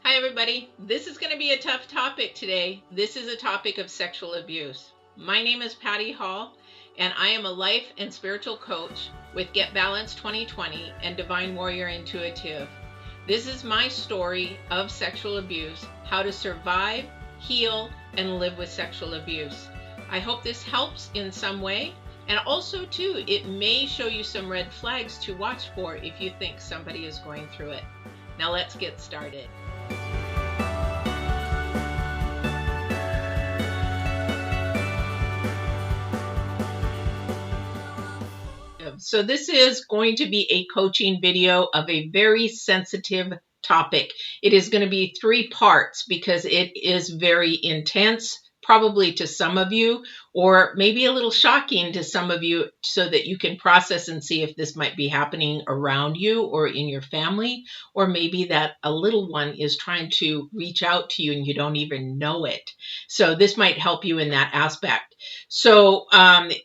Hi, everybody. This is going to be a tough topic today. This is a topic of sexual abuse. My name is Patty Hall, and I am a life and spiritual coach with Get Balance 2020 and Divine Warrior Intuitive. This is my story of sexual abuse, how to survive, heal, and live with sexual abuse. I hope this helps in some way. And also, too, it may show you some red flags to watch for if you think somebody is going through it. Now let's get started. So this is going to be a coaching video of a very sensitive topic. It is going to be 3 parts because it is very intense, probably to some of you, or maybe a little shocking to some of you, so that you can process and see if this might be happening around you or in your family, or maybe that a little one is trying to reach out to you and you don't even know it. So this might help you in that aspect. So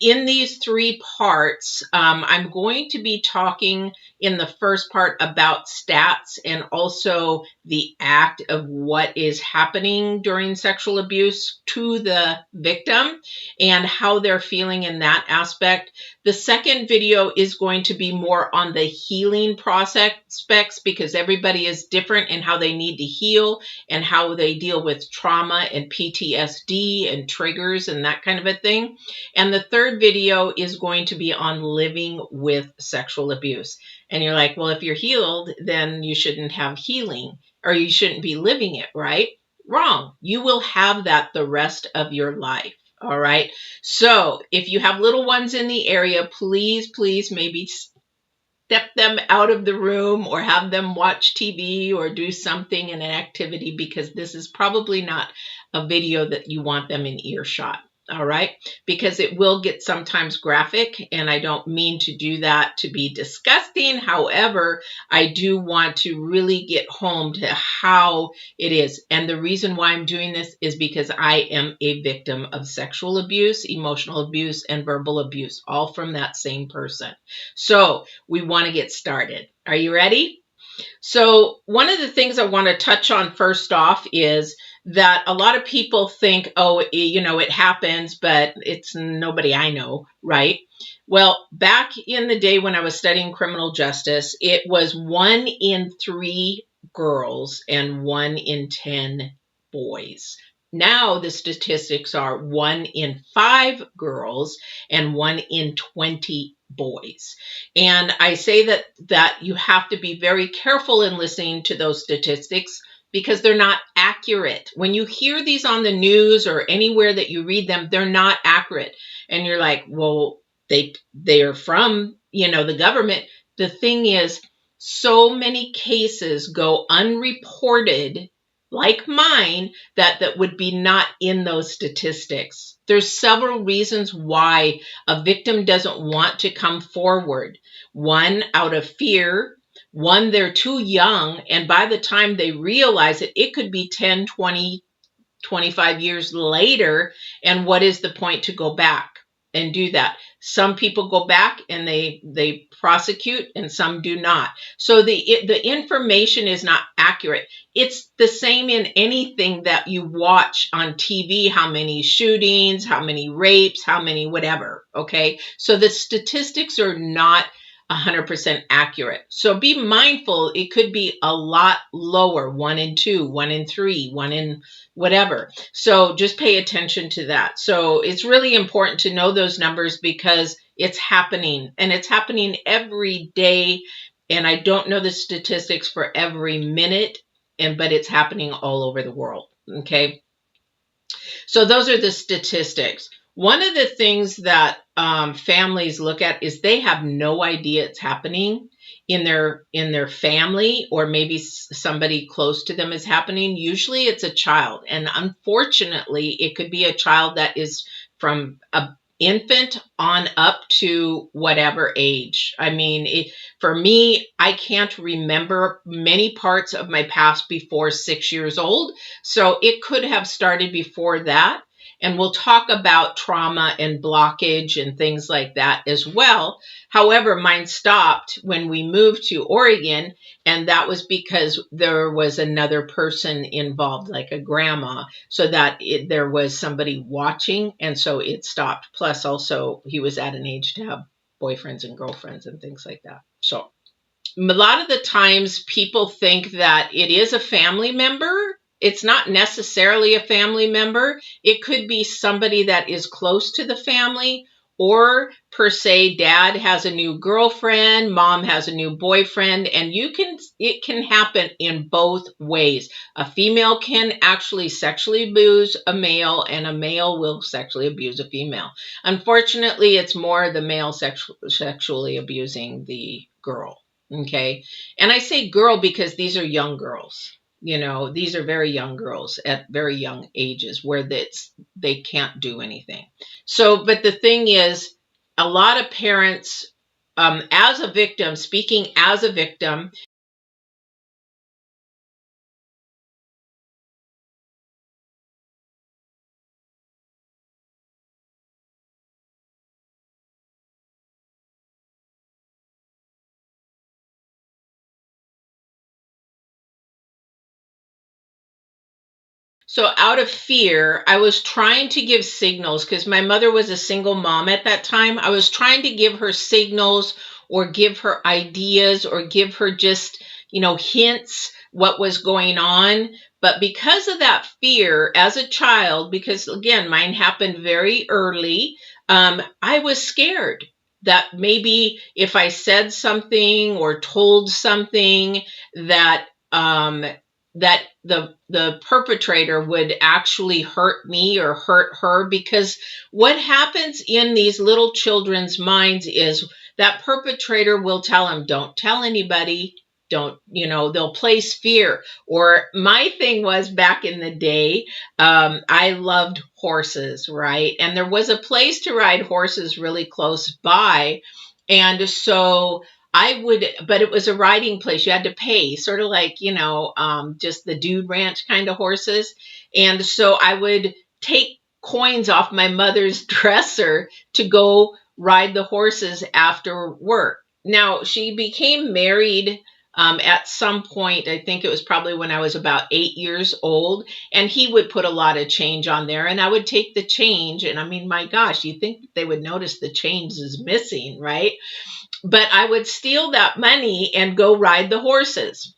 in these 3 parts, I'm going to be talking in the first part about stats and also the act of what is happening during sexual abuse to the victim and how they're feeling in that aspect. The second video is going to be more on the healing process aspects, because everybody is different in how they need to heal and how they deal with trauma and PTSD and triggers and that kind of a thing. And the third video is going to be on living with sexual abuse. And you're like, well, if you're healed, then you shouldn't have healing, or you shouldn't be living it, right? Wrong. You will have that the rest of your life. All right. So if you have little ones in the area, please maybe step them out of the room or have them watch TV or do something in an activity, because this is probably not a video that you want them in earshot. All right, because it will get sometimes graphic, and I don't mean to do that to be disgusting. However, I do want to really get home to how it is. And the reason why I'm doing this is because I am a victim of sexual abuse, emotional abuse, and verbal abuse, all from that same person. So we want to get started. Are you ready? So one of the things I want to touch on first off is that a lot of people think, oh, it happens, but it's nobody I know, right? Well, back in the day when I was studying criminal justice, it was 1 in 3 girls and 1 in 10 boys. Now the statistics are 1 in 5 girls and 1 in 20 boys. And I say that you have to be very careful in listening to those statistics, because they're not accurate. When you hear these on the news or anywhere that you read them, they're not accurate. And you're like, well, they are from, the government. The thing is, so many cases go unreported, like mine, that would be not in those statistics. There's several reasons why a victim doesn't want to come forward. 1, out of fear. 1, they're too young, and by the time they realize it, it could be 10, 20, 25 years later, and what is the point to go back and do that? Some people go back and they prosecute, and some do not. So the information is not accurate. It's the same in anything that you watch on TV, how many shootings, how many rapes, how many whatever, okay? So the statistics are not 100% accurate. So be mindful, it could be a lot lower, 1 in 2, 1 in 3, 1 in whatever. So just pay attention to that. So it's really important to know those numbers, because it's happening, and it's happening every day. And I don't know the statistics for every minute, but it's happening all over the world. Okay. So those are the statistics. One of the things that families look at is they have no idea it's happening in their family, or maybe somebody close to them is happening. Usually it's a child, and unfortunately it could be a child that is from a infant on up to whatever age. I mean, for me, I can't remember many parts of my past before 6 years old. So it could have started before that. And we'll talk about trauma and blockage and things like that as well. However, mine stopped when we moved to Oregon, and that was because there was another person involved, like a grandma, so that there was somebody watching, and so it stopped. Plus, also, he was at an age to have boyfriends and girlfriends and things like that. So a lot of the times people think that it is a family member. It's not necessarily a family member. It could be somebody that is close to the family, or per se, dad has a new girlfriend, mom has a new boyfriend, and it can happen in both ways. A female can actually sexually abuse a male, and a male will sexually abuse a female. Unfortunately, it's more the male sexually abusing the girl. Okay. And I say girl because these are young girls. These are very young girls at very young ages where they can't do anything. So, but the thing is, a lot of parents, as a victim, speaking as a victim, so out of fear, I was trying to give signals because my mother was a single mom at that time. I was trying to give her signals or give her ideas or give her just, hints what was going on. But because of that fear as a child, because again, mine happened very early, I was scared that maybe if I said something or told something that that the perpetrator would actually hurt me or hurt her, because what happens in these little children's minds is that perpetrator will tell them, don't tell anybody, don't, they'll place fear. Or my thing was, back in the day, I loved horses, right? And there was a place to ride horses really close by, and so but it was a riding place. You had to pay, sort of like, just the dude ranch kind of horses. And so I would take coins off my mother's dresser to go ride the horses after work. Now, she became married at some point. I think it was probably when I was about 8 years old. And he would put a lot of change on there. And I would take the change. And I mean, my gosh, you think they would notice the change is missing, right? But I would steal that money and go ride the horses.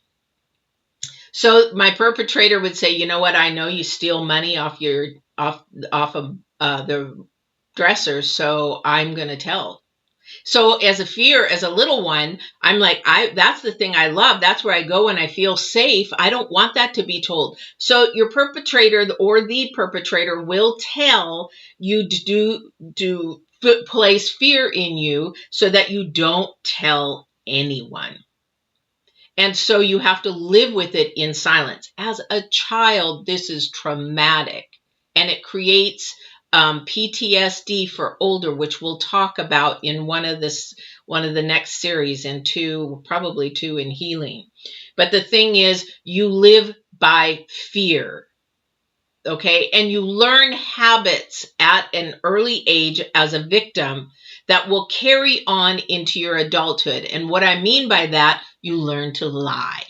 So my perpetrator would say, "You know what? I know you steal money off of the dresser, so I'm going to tell." So as a fear, as a little one, I'm like, that's the thing I love. That's where I go when I feel safe. I don't want that to be told. So your perpetrator or the perpetrator will tell you to place fear in you so that you don't tell anyone. And so you have to live with it in silence. As a child, this is traumatic, and it creates PTSD for older, which we'll talk about in one of the next series, and probably two in healing. But the thing is, you live by fear. Okay. And you learn habits at an early age as a victim that will carry on into your adulthood. And what I mean by that, you learn to lie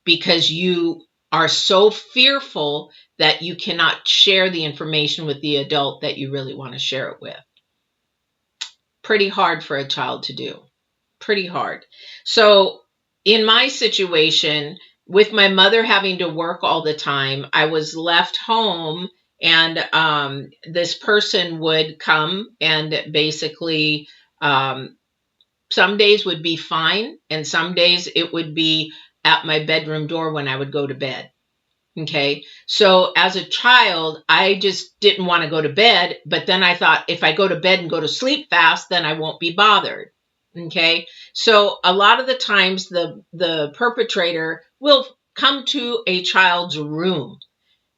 because you are so fearful that you cannot share the information with the adult that you really want to share it with. Pretty hard for a child to do. Pretty hard. So in my situation, with my mother having to work all the time, I was left home, and this person would come and basically, some days would be fine, and some days it would be at my bedroom door when I would go to bed. Okay. So as a child, I just didn't want to go to bed. But then I thought, if I go to bed and go to sleep fast, then I won't be bothered. Okay. So a lot of the times the perpetrator will come to a child's room.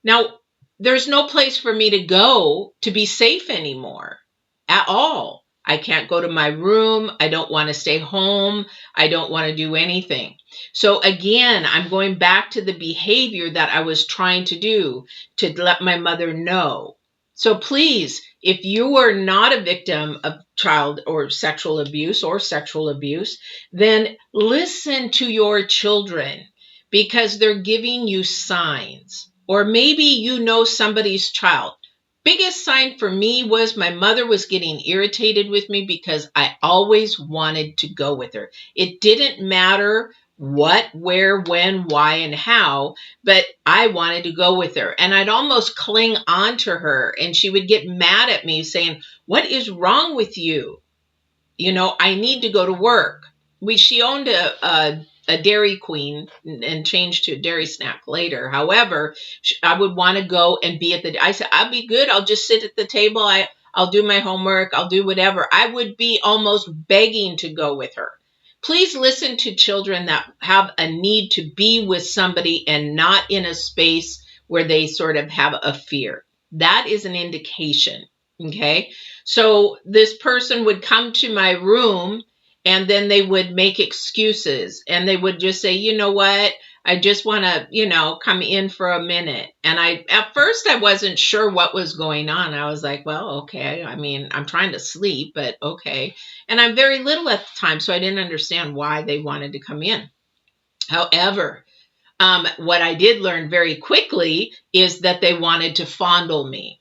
Now, there's no place for me to go to be safe anymore at all. I can't go to my room. I don't want to stay home. I don't want to do anything. So again, I'm going back to the behavior that I was trying to do to let my mother know. So please, if you are not a victim of child or sexual abuse, then listen to your children because they're giving you signs. Or maybe you know somebody's child. Biggest sign for me was my mother was getting irritated with me because I always wanted to go with her. It didn't matter what, where, when, why, and how, but I wanted to go with her. And I'd almost cling on to her, and she would get mad at me saying, "What is wrong with you? You know, I need to go to work." She owned a Dairy Queen and changed to a Dairy Snack later. However, I would want to go and be at I said, "I'll be good. I'll just sit at the table. I'll do my homework. I'll do whatever." I would be almost begging to go with her. Please listen to children that have a need to be with somebody and not in a space where they sort of have a fear. That is an indication. Okay. So this person would come to my room and then they would make excuses and they would just say, "You know what? I just want to, come in for a minute." And at first I wasn't sure what was going on. I was like, well, okay. I mean, I'm trying to sleep, but okay. And I'm very little at the time, so I didn't understand why they wanted to come in. However, what I did learn very quickly is that they wanted to fondle me.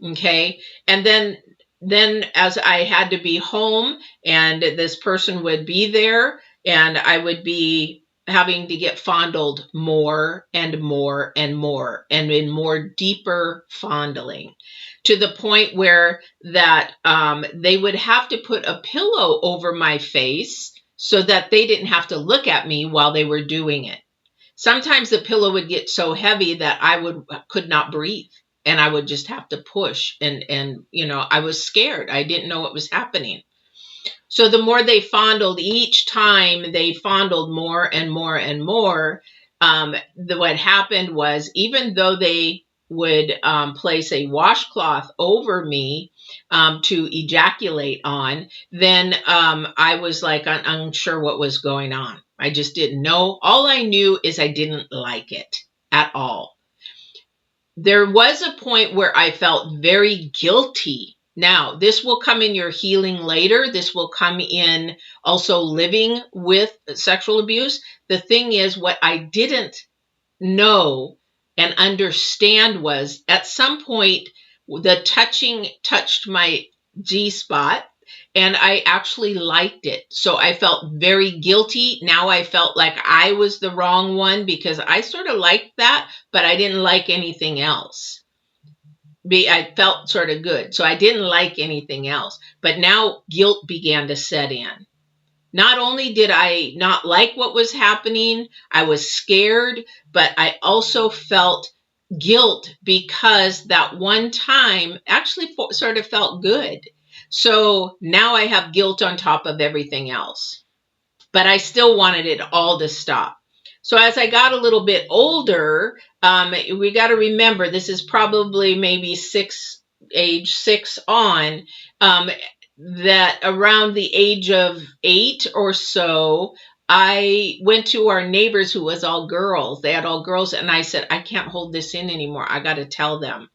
Okay. And then as I had to be home and this person would be there and I would be having to get fondled more and more and more and in more deeper fondling to the point where that they would have to put a pillow over my face so that they didn't have to look at me while they were doing it. Sometimes the pillow would get so heavy that could not breathe and I would just have to push and I was scared. I didn't know what was happening. So the more they fondled, each time they fondled more and more and more, what happened was even though they would place a washcloth over me to ejaculate on, then I was like unsure what was going on. I just didn't know. All I knew is I didn't like it at all. There was a point where I felt very guilty. Now, this will come in your healing later. This will come in also living with sexual abuse. The thing is, what I didn't know and understand was at some point the touching touched my G spot and I actually liked it. So I felt very guilty. Now I felt like I was the wrong one because I sort of liked that, but I didn't like anything else. I felt sort of good. So I didn't like anything else. But now guilt began to set in. Not only did I not like what was happening, I was scared, but I also felt guilt because that one time actually sort of felt good. So now I have guilt on top of everything else. But I still wanted it all to stop. So as I got a little bit older, we got to remember this is probably maybe age 6 on, that around the age of 8 or so, I went to our neighbors who was all girls. They had all girls. And I said, "I can't hold this in anymore. I got to tell them."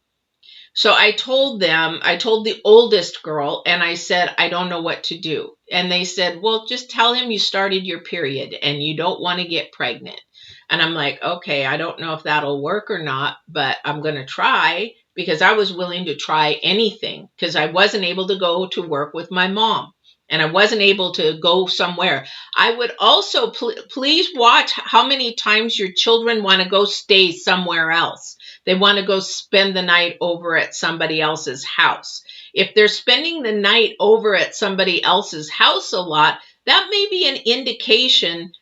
So I told the oldest girl, and I said, "I don't know what to do." And they said, "Well, just tell him you started your period and you don't want to get pregnant." And I'm like, okay, I don't know if that'll work or not, but I'm going to try because I was willing to try anything because I wasn't able to go to work with my mom and I wasn't able to go somewhere. I would also please watch how many times your children want to go stay somewhere else. They want to go spend the night over at somebody else's house. If they're spending the night over at somebody else's house a lot, that may be an indication,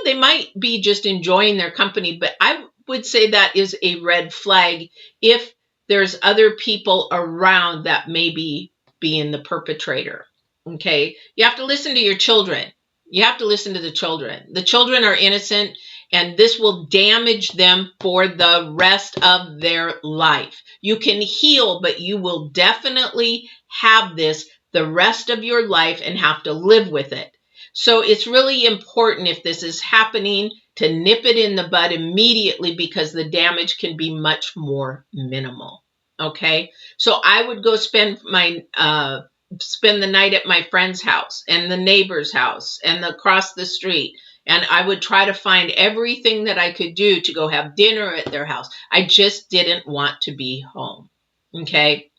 they might be just enjoying their company, but I would say that is a red flag if there's other people around that may be being the perpetrator. Okay, you have to listen to your children. You have to listen to the children. The children are innocent, and this will damage them for the rest of their life. You can heal, but you will definitely have this the rest of your life and have to live with it. So it's really important if this is happening to nip it in the bud immediately because the damage can be much more minimal. Okay. So I would go spend the night at my friend's house and the neighbor's house and across the street. And I would try to find everything that I could do to go have dinner at their house. I just didn't want to be home. Okay.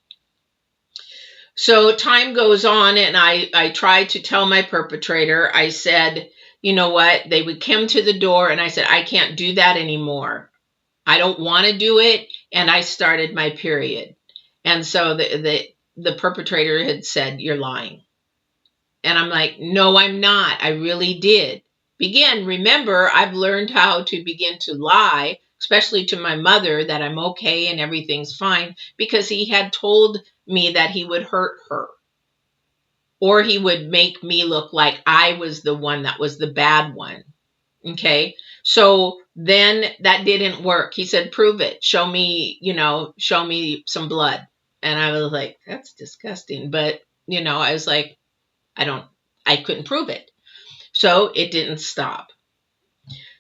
So time goes on, and I tried to tell my perpetrator. I said, you know what? They would come to the door, and I said, I can't do that anymore. I don't want to do it. And I started my period. And so the perpetrator had said, you're lying. And I'm like, no, I'm not. I really did. Remember, I've learned how to begin to lie, especially to my mother, that I'm okay and everything's fine, because he had told me that he would hurt her, or he would make me look like I was the one that was the bad one. Okay. So then that didn't work. He said, prove it. Show me, show me some blood. And I was like, that's disgusting. But, I was like, I couldn't prove it. So it didn't stop.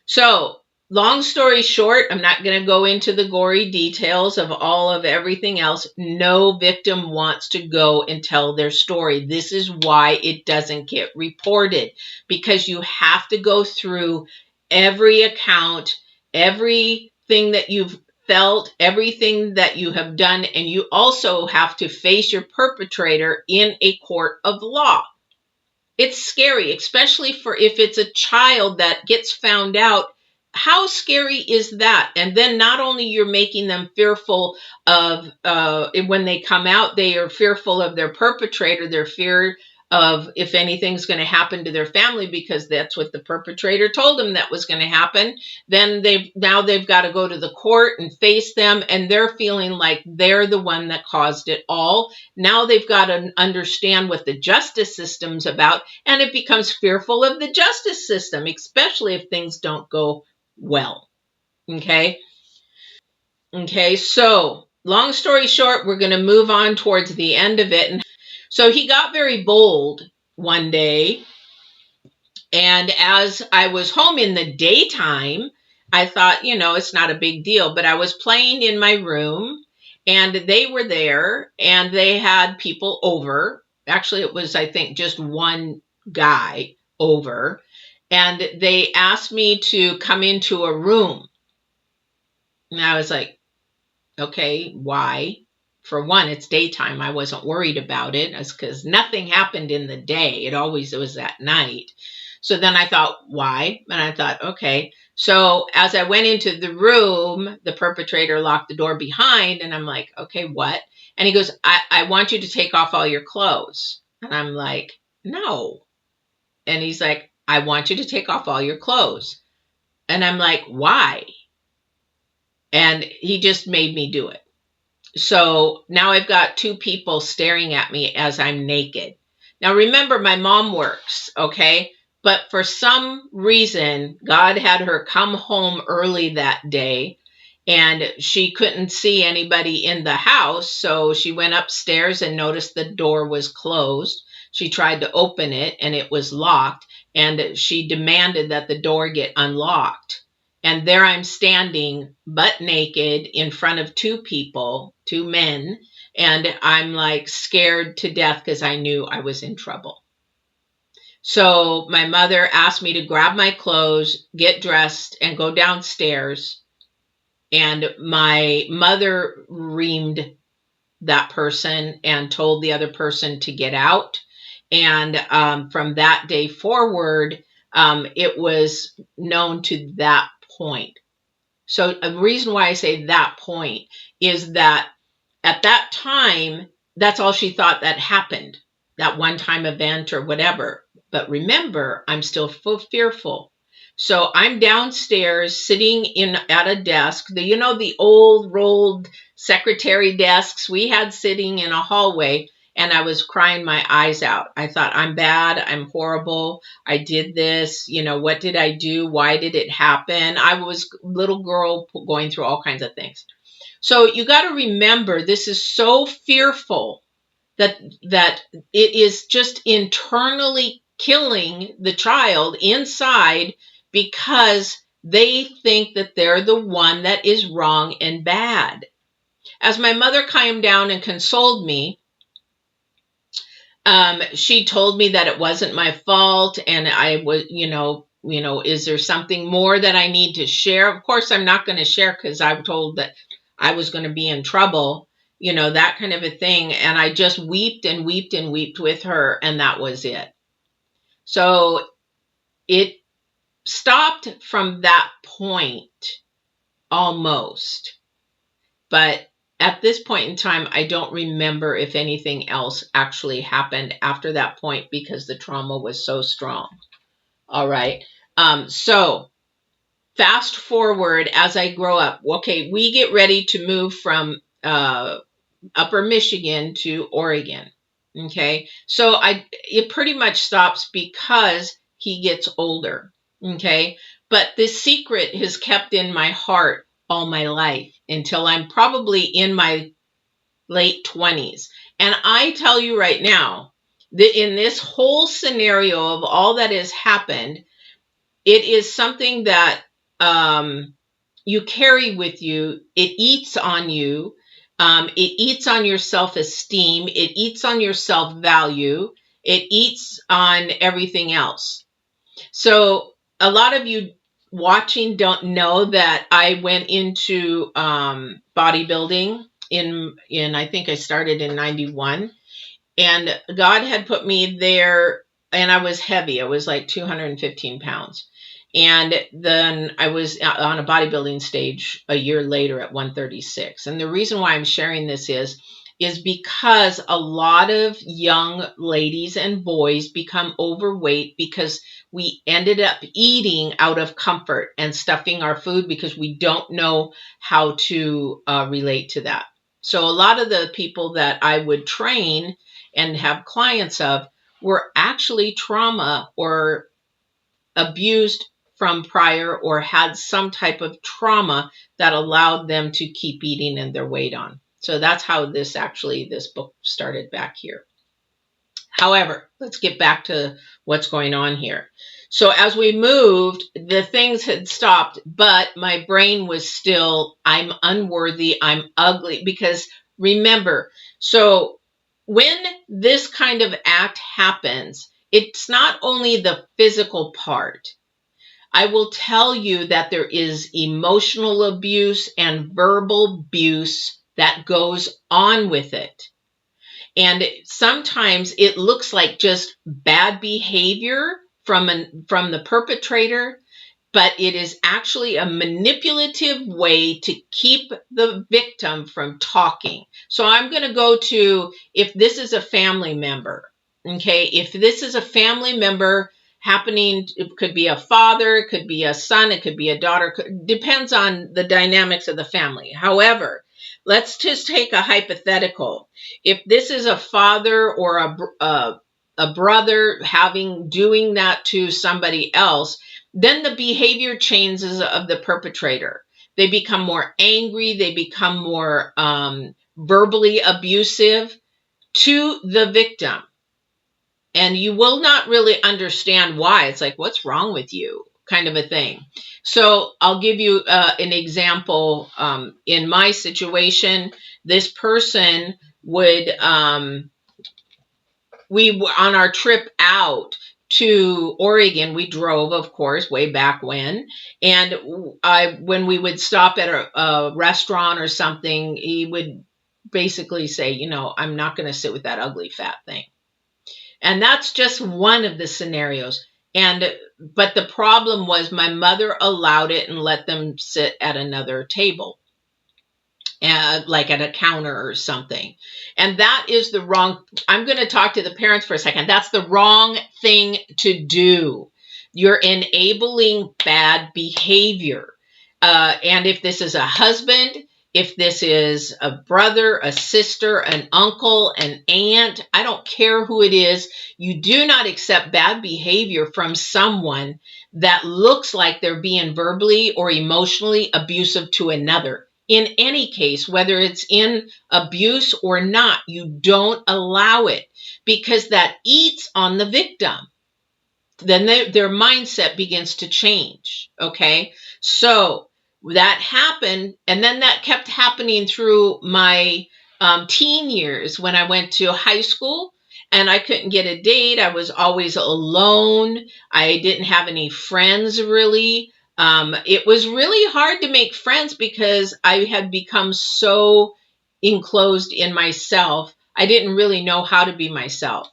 So, long story short, I'm not going to go into the gory details of all of everything else. No victim wants to go and tell their story. This is why it doesn't get reported, because you have to go through every account, everything that you've felt, everything that you have done, and you also have to face your perpetrator in a court of law. It's scary, especially for if it's a child that gets found out. How scary is that? And then not only you're making them fearful of when they come out, they are fearful of their perpetrator. They're fear of if anything's going to happen to their family, because that's what the perpetrator told them that was going to happen. Then they've got to go to the court and face them, and they're feeling like they're the one that caused it all. Now they've got to understand what the justice system's about, and it becomes fearful of the justice system, especially if things don't go well. Okay. Okay. So long story short, we're going to move on towards the end of it. And so he got very bold one day. And as I was home in the daytime, I thought, it's not a big deal, but I was playing in my room and they were there and they had people over. Actually, it was, I think, just one guy over. And they asked me to come into a room. And I was like, okay, why? For one, it's daytime. I wasn't worried about it because nothing happened in the day. It was at night. So then I thought, why? And I thought, okay. So as I went into the room, the perpetrator locked the door behind, and I'm like, okay, what? And he goes, I want you to take off all your clothes. And I'm like, no. And he's like, I want you to take off all your clothes. And I'm like, why? And he just made me do it. So now I've got two people staring at me as I'm naked. Now remember, my mom works, okay? But for some reason, God had her come home early that day, and she couldn't see anybody in the house. So she went upstairs and noticed the door was closed. She tried to open it and it was locked, and she demanded that the door get unlocked. And there I'm standing butt naked in front of two people, two men, and I'm like scared to death because I knew I was in trouble. So my mother asked me to grab my clothes, get dressed, and go downstairs. And my mother reamed that person and told the other person to get out. And from that day forward, it was known to that point. So a reason why I say that point is that at that time, that's all she thought that happened, that one-time event or whatever. But remember, I'm still fearful. So I'm downstairs sitting at a desk, the old rolled secretary desks we had sitting in a hallway, and I was crying my eyes out. I thought, I'm bad, I'm horrible, I did this, what did I do? Why did it happen? I was a little girl going through all kinds of things. So you got to remember, this is so fearful that it is just internally killing the child inside, because they think that they're the one that is wrong and bad. as my mother calmed down and consoled me, she told me that it wasn't my fault, and I was, is there something more that I need to share? Of course, I'm not going to share because I was told that I was going to be in trouble, that kind of a thing. And I just wept and wept and wept with her, and that was it. So it stopped from that point almost. But at this point in time, I don't remember if anything else actually happened after that point because the trauma was so strong. All right. So fast forward as I grow up. Okay, we get ready to move from Upper Michigan to Oregon. Okay, so it pretty much stops because he gets older. Okay, but this secret is kept in my heart all my life until I'm probably in my late 20s. And I tell you right now that in this whole scenario of all that has happened, it is something that you carry with you. It eats on you. It eats on your self-esteem. It eats on your self-value. It eats on everything else. So a lot of you watching don't know that I went into bodybuilding in I think I started in 91, and God had put me there, and I was heavy. I was like 215 pounds. And then I was on a bodybuilding stage a year later at 136. And the reason why I'm sharing this is because a lot of young ladies and boys become overweight because we ended up eating out of comfort and stuffing our food because we don't know how to relate to that. So a lot of the people that I would train and have clients of were actually trauma or abused from prior or had some type of trauma that allowed them to keep eating and their weight on. So that's how this book started back here. However, let's get back to what's going on here. So as we moved, the things had stopped, but my brain was still, I'm unworthy, I'm ugly. Because remember, so when this kind of act happens, it's not only the physical part. I will tell you that there is emotional abuse and verbal abuse that goes on with it. And sometimes it looks like just bad behavior from the perpetrator, but it is actually a manipulative way to keep the victim from talking. So I'm going to go to, if this is a family member, okay, if this is a family member happening, it could be a father, it could be a son, it could be a daughter, depends on the dynamics of the family. However, let's just take a hypothetical. If this is a father or a brother doing that to somebody else, then the behavior changes of the perpetrator. They become more angry. They become more verbally abusive to the victim. And you will not really understand why. It's like, what's wrong with you? Kind of a thing. So I'll give you an example. In my situation, this person would, on our trip out to Oregon, we drove, of course, way back when. And when we would stop at a restaurant or something, he would basically say, I'm not going to sit with that ugly fat thing. And that's just one of the scenarios. But the problem was my mother allowed it and let them sit at another table, like at a counter or something. And that is the wrong, I'm going to talk to the parents for a second. That's the wrong thing to do. You're enabling bad behavior. And if this is a husband, if this is a brother, a sister, an uncle, an aunt, I don't care who it is, you do not accept bad behavior from someone that looks like they're being verbally or emotionally abusive to another. In any case, whether it's in abuse or not, you don't allow it because that eats on the victim. Then their mindset begins to change. Okay. So That happened, and then that kept happening through my teen years when I went to high school, and I couldn't get a date. I was always alone. I didn't have any friends really. It was really hard to make friends because I had become so enclosed in myself. I didn't really know how to be myself.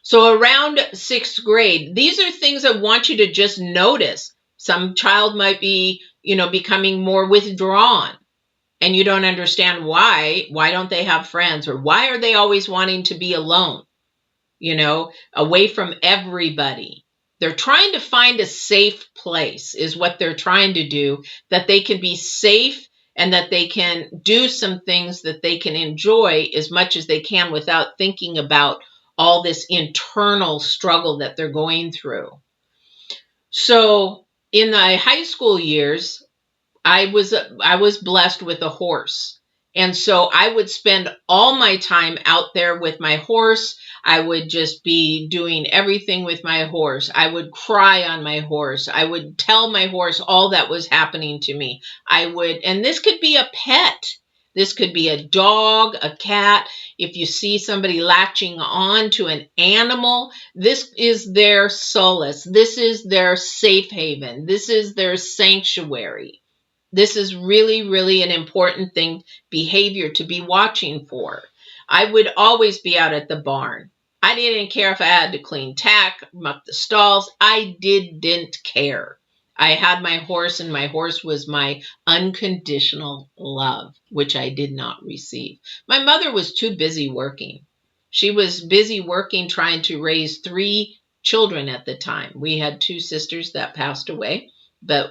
So around sixth grade, these are things I want you to just notice. Some child might be, becoming more withdrawn, and you don't understand why. Why don't they have friends? Or why are they always wanting to be alone, away from everybody? They're trying to find a safe place, is what they're trying to do, that they can be safe and that they can do some things that they can enjoy as much as they can without thinking about all this internal struggle that they're going through. So in the high school years, I was blessed with a horse. And so I would spend all my time out there with my horse. I would just be doing everything with my horse. I would cry on my horse. I would tell my horse all that was happening to me. And this could be a pet. This could be a dog, a cat. If you see somebody latching on to an animal, this is their solace. This is their safe haven. This is their sanctuary. This is really, really an important behavior to be watching for. I would always be out at the barn. I didn't care if I had to clean tack, muck the stalls. I didn't care. I had my horse, and my horse was my unconditional love, which I did not receive. My mother was too busy working. She was busy working, trying to raise 3 children at the time. We had 2 sisters that passed away, but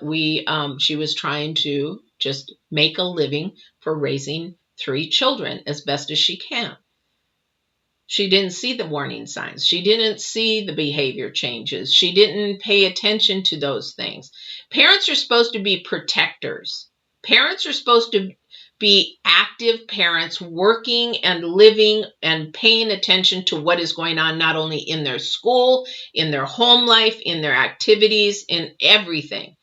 she was trying to just make a living for raising 3 children as best as she can. She didn't see the warning signs. She didn't see the behavior changes. She didn't pay attention to those things. Parents are supposed to be protectors. Parents are supposed to be active parents, working and living and paying attention to what is going on, not only in their school, in their home life, in their activities, in everything.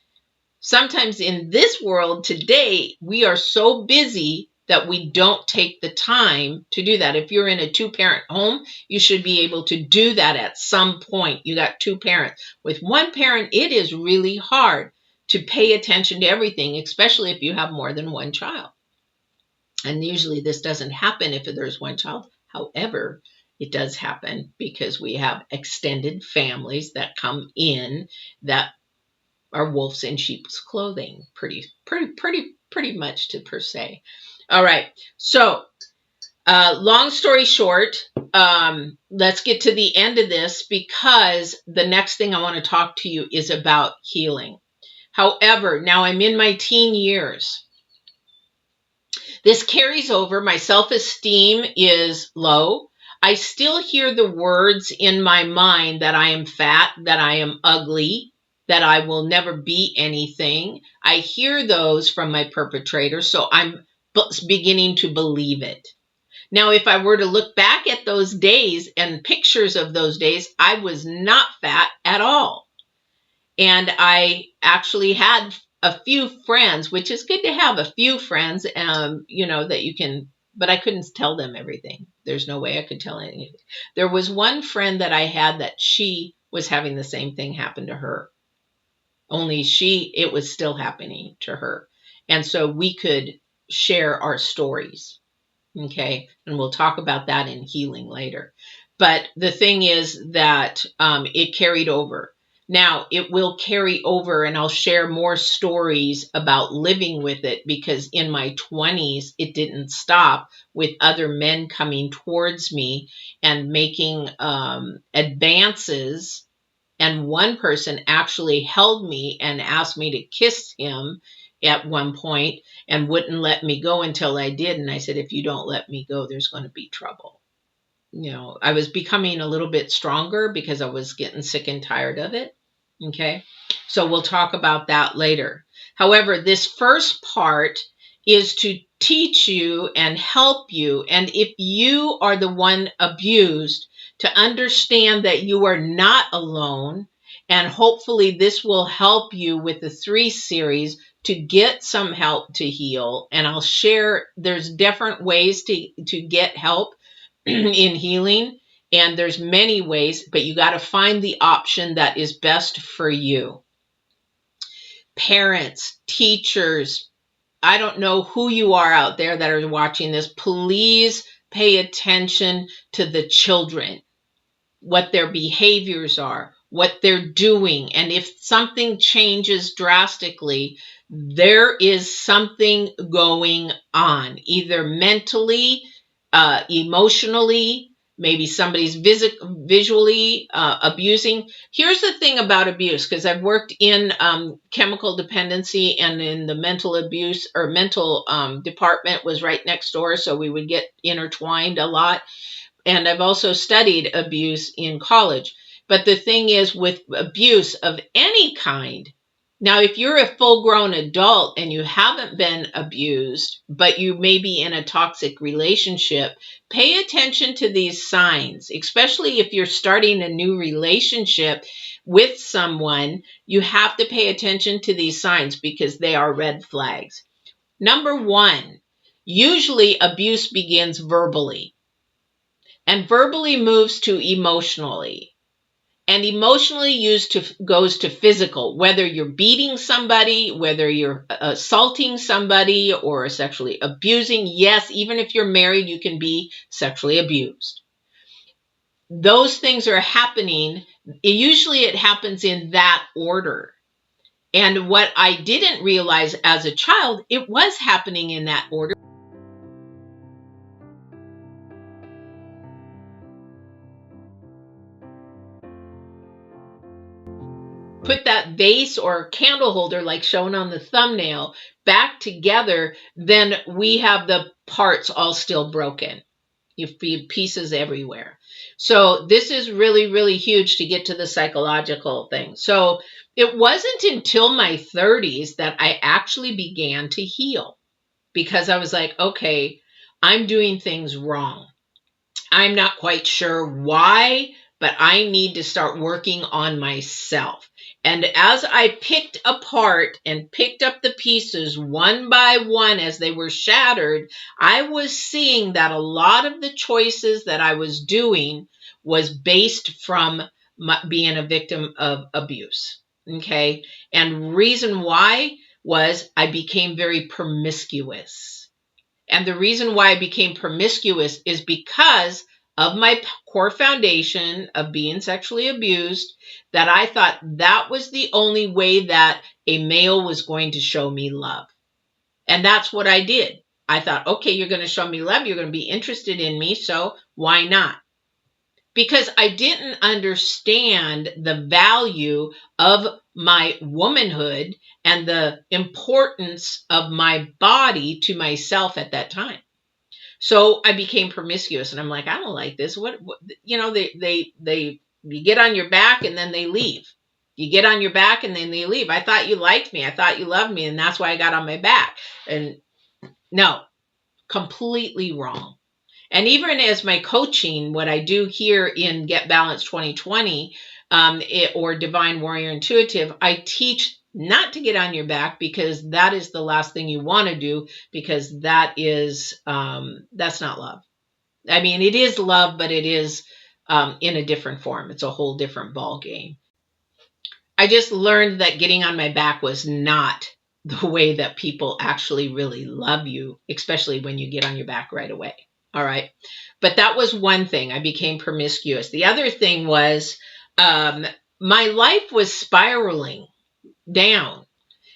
Sometimes in this world today, we are so busy that we don't take the time to do that. If you're in a 2-parent home, you should be able to do that at some point. You got 2 parents. With 1 parent, it is really hard to pay attention to everything, especially if you have more than 1 child. And usually this doesn't happen if there's 1 child. However, it does happen because we have extended families that come in that are wolves in sheep's clothing, pretty much to per se. All right. So, long story short, let's get to the end of this, because the next thing I want to talk to you is about healing. However, now I'm in my teen years. This carries over. My self-esteem is low. I still hear the words in my mind that I am fat, that I am ugly, that I will never be anything. I hear those from my perpetrator, so I'm beginning to believe it. Now, if I were to look back at those days and pictures of those days, I was not fat at all. And I actually had a few friends, which is good to have a few friends, that you can, but I couldn't tell them everything. There's no way I could tell anything. There was one friend that I had that she was having the same thing happen to her. Only it was still happening to her. And so we could share our stories. Okay. And we'll talk about that in healing later. But the thing is that it carried over. Now it will carry over, and I'll share more stories about living with it, because in my 20s, it didn't stop with other men coming towards me and making advances. And one person actually held me and asked me to kiss him at one point and wouldn't let me go until I did. And I said, if you don't let me go, there's going to be trouble. I was becoming a little bit stronger because I was getting sick and tired of it. Okay. So we'll talk about that later. However, this first part is to teach you and help you. And if you are the one abused, to understand that you are not alone. And hopefully this will help you with the 3 series to get some help to heal. And I'll share, there's different ways to get help in healing. And there's many ways, but you got to find the option that is best for you. Parents, teachers, I don't know who you are out there that are watching this. Please pay attention to the children, what their behaviors are, what they're doing. And if something changes drastically, there is something going on, either mentally, emotionally, maybe somebody's visually abusing. Here's the thing about abuse, because I've worked in chemical dependency, and in the mental abuse or mental department was right next door, so we would get intertwined a lot. And I've also studied abuse in college. But the thing is, with abuse of any kind, now, if you're a full-grown adult and you haven't been abused, but you may be in a toxic relationship, pay attention to these signs, especially if you're starting a new relationship with someone. You have to pay attention to these signs because they are red flags. Number one, usually abuse begins verbally, and verbally moves to emotionally. And emotionally goes to physical, whether you're beating somebody, whether you're assaulting somebody or sexually abusing. Yes, even if you're married, you can be sexually abused. Those things are happening. Usually it happens in that order. And what I didn't realize as a child, it was happening in that order. Put that vase or candle holder, like shown on the thumbnail, back together, then we have the parts all still broken. You feed pieces everywhere. So this is really, really huge to get to the psychological thing. So it wasn't until my 30s that I actually began to heal, because I was like, okay, I'm doing things wrong. I'm not quite sure why, but I need to start working on myself. And as I picked apart and picked up the pieces one by one as they were shattered, I was seeing that a lot of the choices that I was doing was based from being a victim of abuse. Okay. And reason why was I became very promiscuous. And the reason why I became promiscuous is because of my core foundation of being sexually abused, that I thought that was the only way that a male was going to show me love. And that's what I did. I thought, okay, you're going to show me love. You're going to be interested in me. So why not? Because I didn't understand the value of my womanhood and the importance of my body to myself at that time. So I became promiscuous, and I'm like, I don't like this. What you know, they you get on your back and then they leave. You get on your back and then they leave. I thought you liked me. I thought you loved me, and that's why I got on my back. And no, completely wrong. And even as my coaching, what I do here in Get Balanced 2020 or Divine Warrior Intuitive, I teach not to get on your back, because that is the last thing you want to do, because that is that's not love. I mean, it is love, but it is in a different form. It's a whole different ball game. I just learned that getting on my back was not the way that people actually really love you, especially when you get on your back right away. All right. But that was one thing. I became promiscuous. The other thing was my life was spiraling down.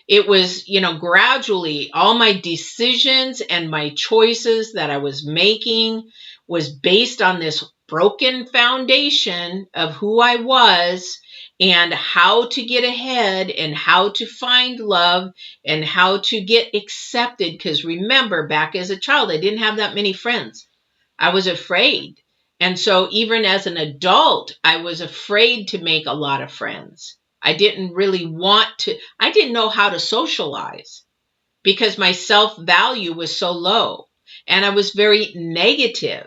It was, gradually all my decisions and my choices that I was making was based on this broken foundation of who I was and how to get ahead and how to find love and how to get accepted. Because remember, back as a child, I didn't have that many friends. I was afraid. And so even as an adult, I was afraid to make a lot of friends. I didn't really want to, I didn't know how to socialize because my self-value was so low. And I was very negative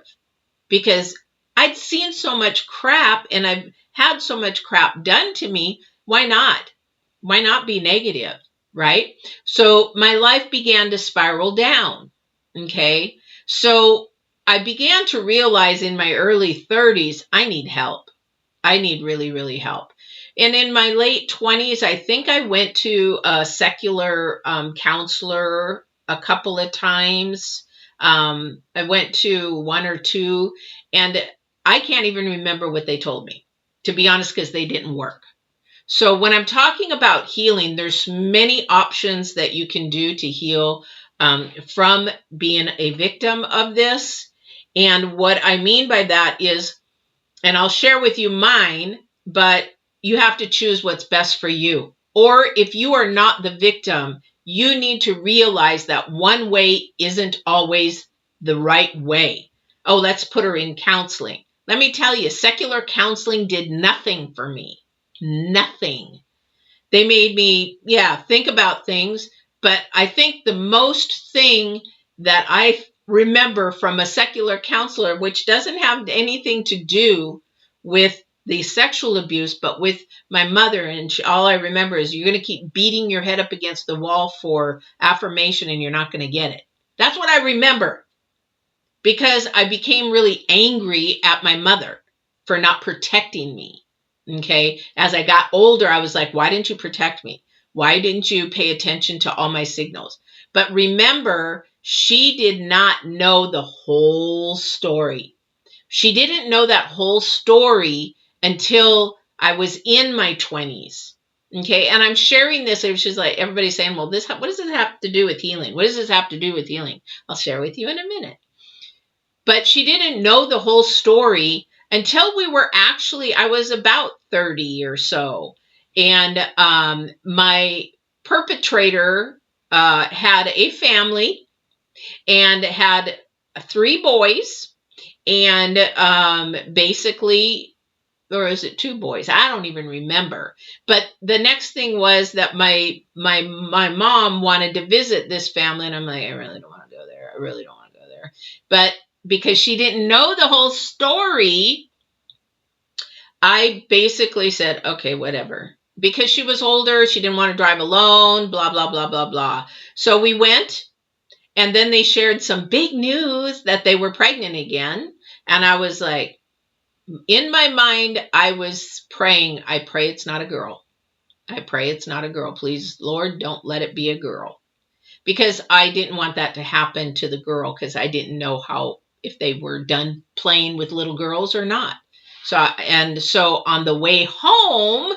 because I'd seen so much crap and I've had so much crap done to me. Why not? Why not be negative? right? So my life began to spiral down. Okay. So I began to realize in my early 30s, I need help. I need really, really help. And in my late 20s, I think I went to a secular counselor a couple of times. I went to one or two, and I can't even remember what they told me, to be honest, because they didn't work. So when I'm talking about healing, there's many options that you can do to heal from being a victim of this. And what I mean by that is, and I'll share with you mine, but you have to choose what's best for you. Or if you are not the victim, you need to realize that one way isn't always the right way. Oh, let's put her in counseling. Let me tell you, secular counseling did nothing for me. Nothing. They made me, yeah, think about things. But I think the most thing that I remember from a secular counselor, which doesn't have anything to do with the sexual abuse, but with my mother, and all I remember is you're going to keep beating your head up against the wall for affirmation and you're not going to get it. That's what I remember, because I became really angry at my mother for not protecting me. Okay. As I got older, I was like, why didn't you protect me? Why didn't you pay attention to all my signals? But remember, she did not know the whole story. She didn't know that whole story until I was in my 20s. Okay. And I'm sharing this. It was just like everybody's saying, well, what does this have to do with healing? What does this have to do with healing? I'll share with you in a minute. But she didn't know the whole story until I was about 30 or so. And my perpetrator had a family and had 3 boys. And basically, or is it 2 boys? I don't even remember. But the next thing was that my mom wanted to visit this family, and I'm like, I really don't want to go there. I really don't want to go there. But because she didn't know the whole story, I basically said, okay, whatever. Because she was older, she didn't want to drive alone, blah, blah, blah, blah, blah. So we went, and then they shared some big news that they were pregnant again. And I was like, in my mind, I was praying, I pray it's not a girl. I pray it's not a girl. Please, Lord, don't let it be a girl. Because I didn't want that to happen to the girl, because I didn't know if they were done playing with little girls or not. So on the way home,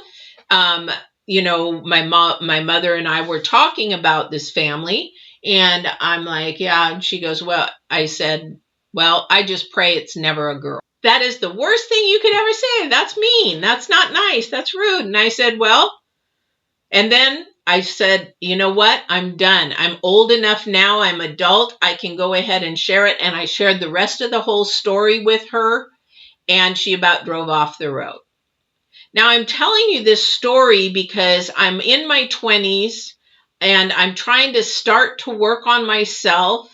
um, my mother and I were talking about this family, and I'm like, yeah. And she goes, well, I said, well, I just pray it's never a girl. That is the worst thing you could ever say. That's mean. That's not nice. That's rude. And I said, well, and then I said, you know what? I'm done. I'm old enough now. I'm adult. I can go ahead and share it. And I shared the rest of the whole story with her, and she about drove off the road. Now, I'm telling you this story because I'm in my 20s and I'm trying to start to work on myself.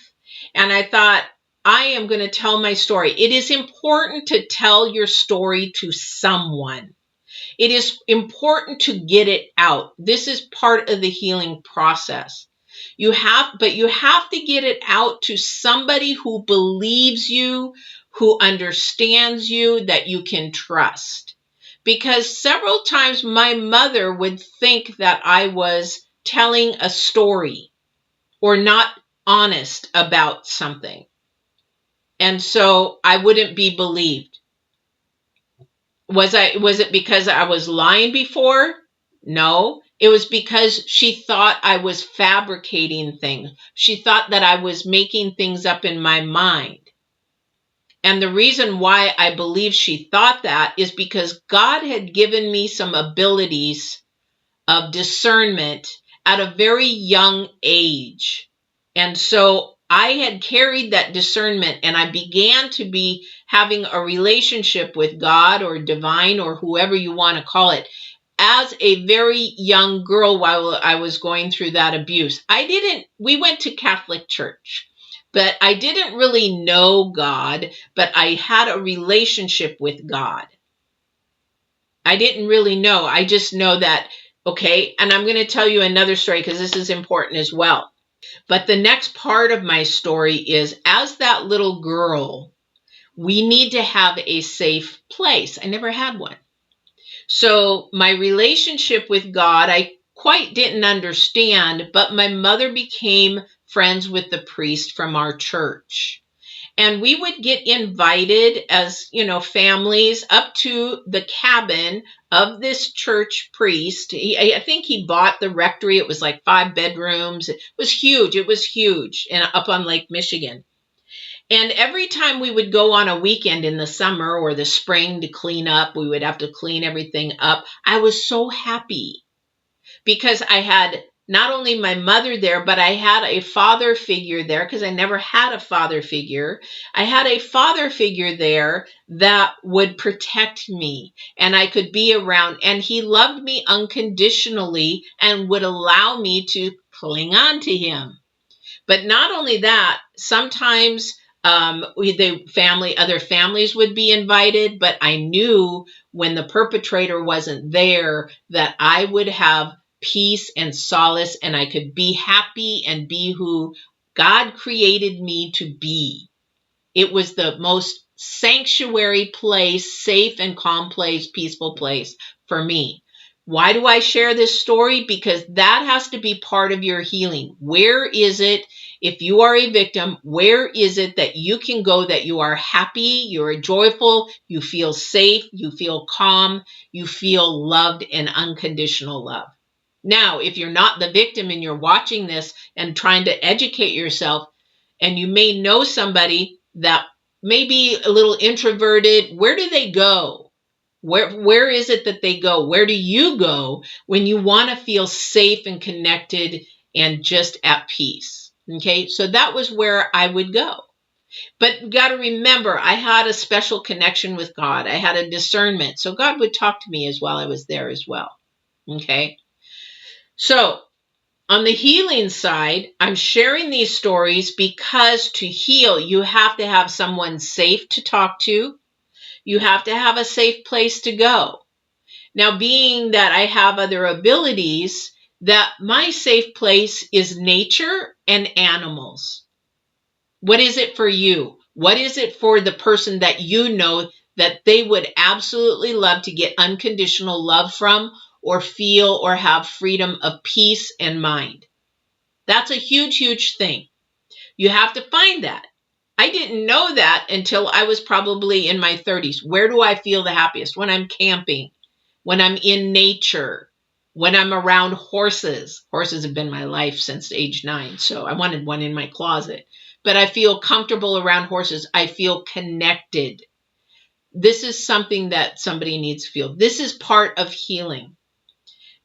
And I thought, I am going to tell my story. It is important to tell your story to someone. It is important to get it out. This is part of the healing process. You have to get it out to somebody who believes you, who understands you, that you can trust. Because several times my mother would think that I was telling a story or not honest about something. And so I wouldn't be believed. Was it because I was lying before? No. It was because she thought I was fabricating things. She thought that I was making things up in my mind. And the reason why I believe she thought that is because God had given me some abilities of discernment at a very young age. And so I had carried that discernment, and I began to be having a relationship with God or divine or whoever you want to call it as a very young girl while I was going through that abuse. We went to Catholic church, but I didn't really know God, but I had a relationship with God. I didn't really know. I just know that Okay, and I'm going to tell you another story because this is important as well. But the next part of my story is, as that little girl, we need to have a safe place. I never had one. So my relationship with God, I quite didn't understand, but my mother became friends with the priest from our church. And we would get invited as, families up to the cabin of this church priest. I think he bought the rectory. It was like 5 bedrooms. It was huge. It was huge, and up on Lake Michigan. And every time we would go on a weekend in the summer or the spring to clean up, we would have to clean everything up. I was so happy because I had not only my mother there, but I had a father figure there because I never had a father figure. I had a father figure there that would protect me and I could be around. And he loved me unconditionally and would allow me to cling on to him. But not only that, sometimes other families would be invited, but I knew when the perpetrator wasn't there that I would have peace and solace and I could be happy and be who God created me to be. It was the most sanctuary place, safe and calm place, peaceful place for me. Why do I share this story? Because that has to be part of your healing. Where is it, if you are a victim, where is it that you can go that you are happy, you're joyful, you feel safe, you feel calm, you feel loved and unconditional love? Now, if you're not the victim and you're watching this and trying to educate yourself, and you may know somebody that may be a little introverted, where do they go? Where is it that they go? Where do you go when you want to feel safe and connected and just at peace? Okay, so that was where I would go. But you got to remember, I had a special connection with God. I had a discernment. So God would talk to me as while I was there as well. Okay, so on the healing side, I'm sharing these stories because to heal, you have to have someone safe to talk to. You have to have a safe place to go. Now, being that I have other abilities, that my safe place is nature and animals. What is it for you? What is it for the person that you know that they would absolutely love to get unconditional love from or feel or have freedom of peace and mind? That's a huge, huge thing. You have to find that. I didn't know that until I was probably in my 30s. Where do I feel the happiest? When I'm camping, when I'm in nature, when I'm around horses. Horses have been my life since age 9, so I wanted one in my closet. But I feel comfortable around horses. I feel connected. This is something that somebody needs to feel. This is part of healing.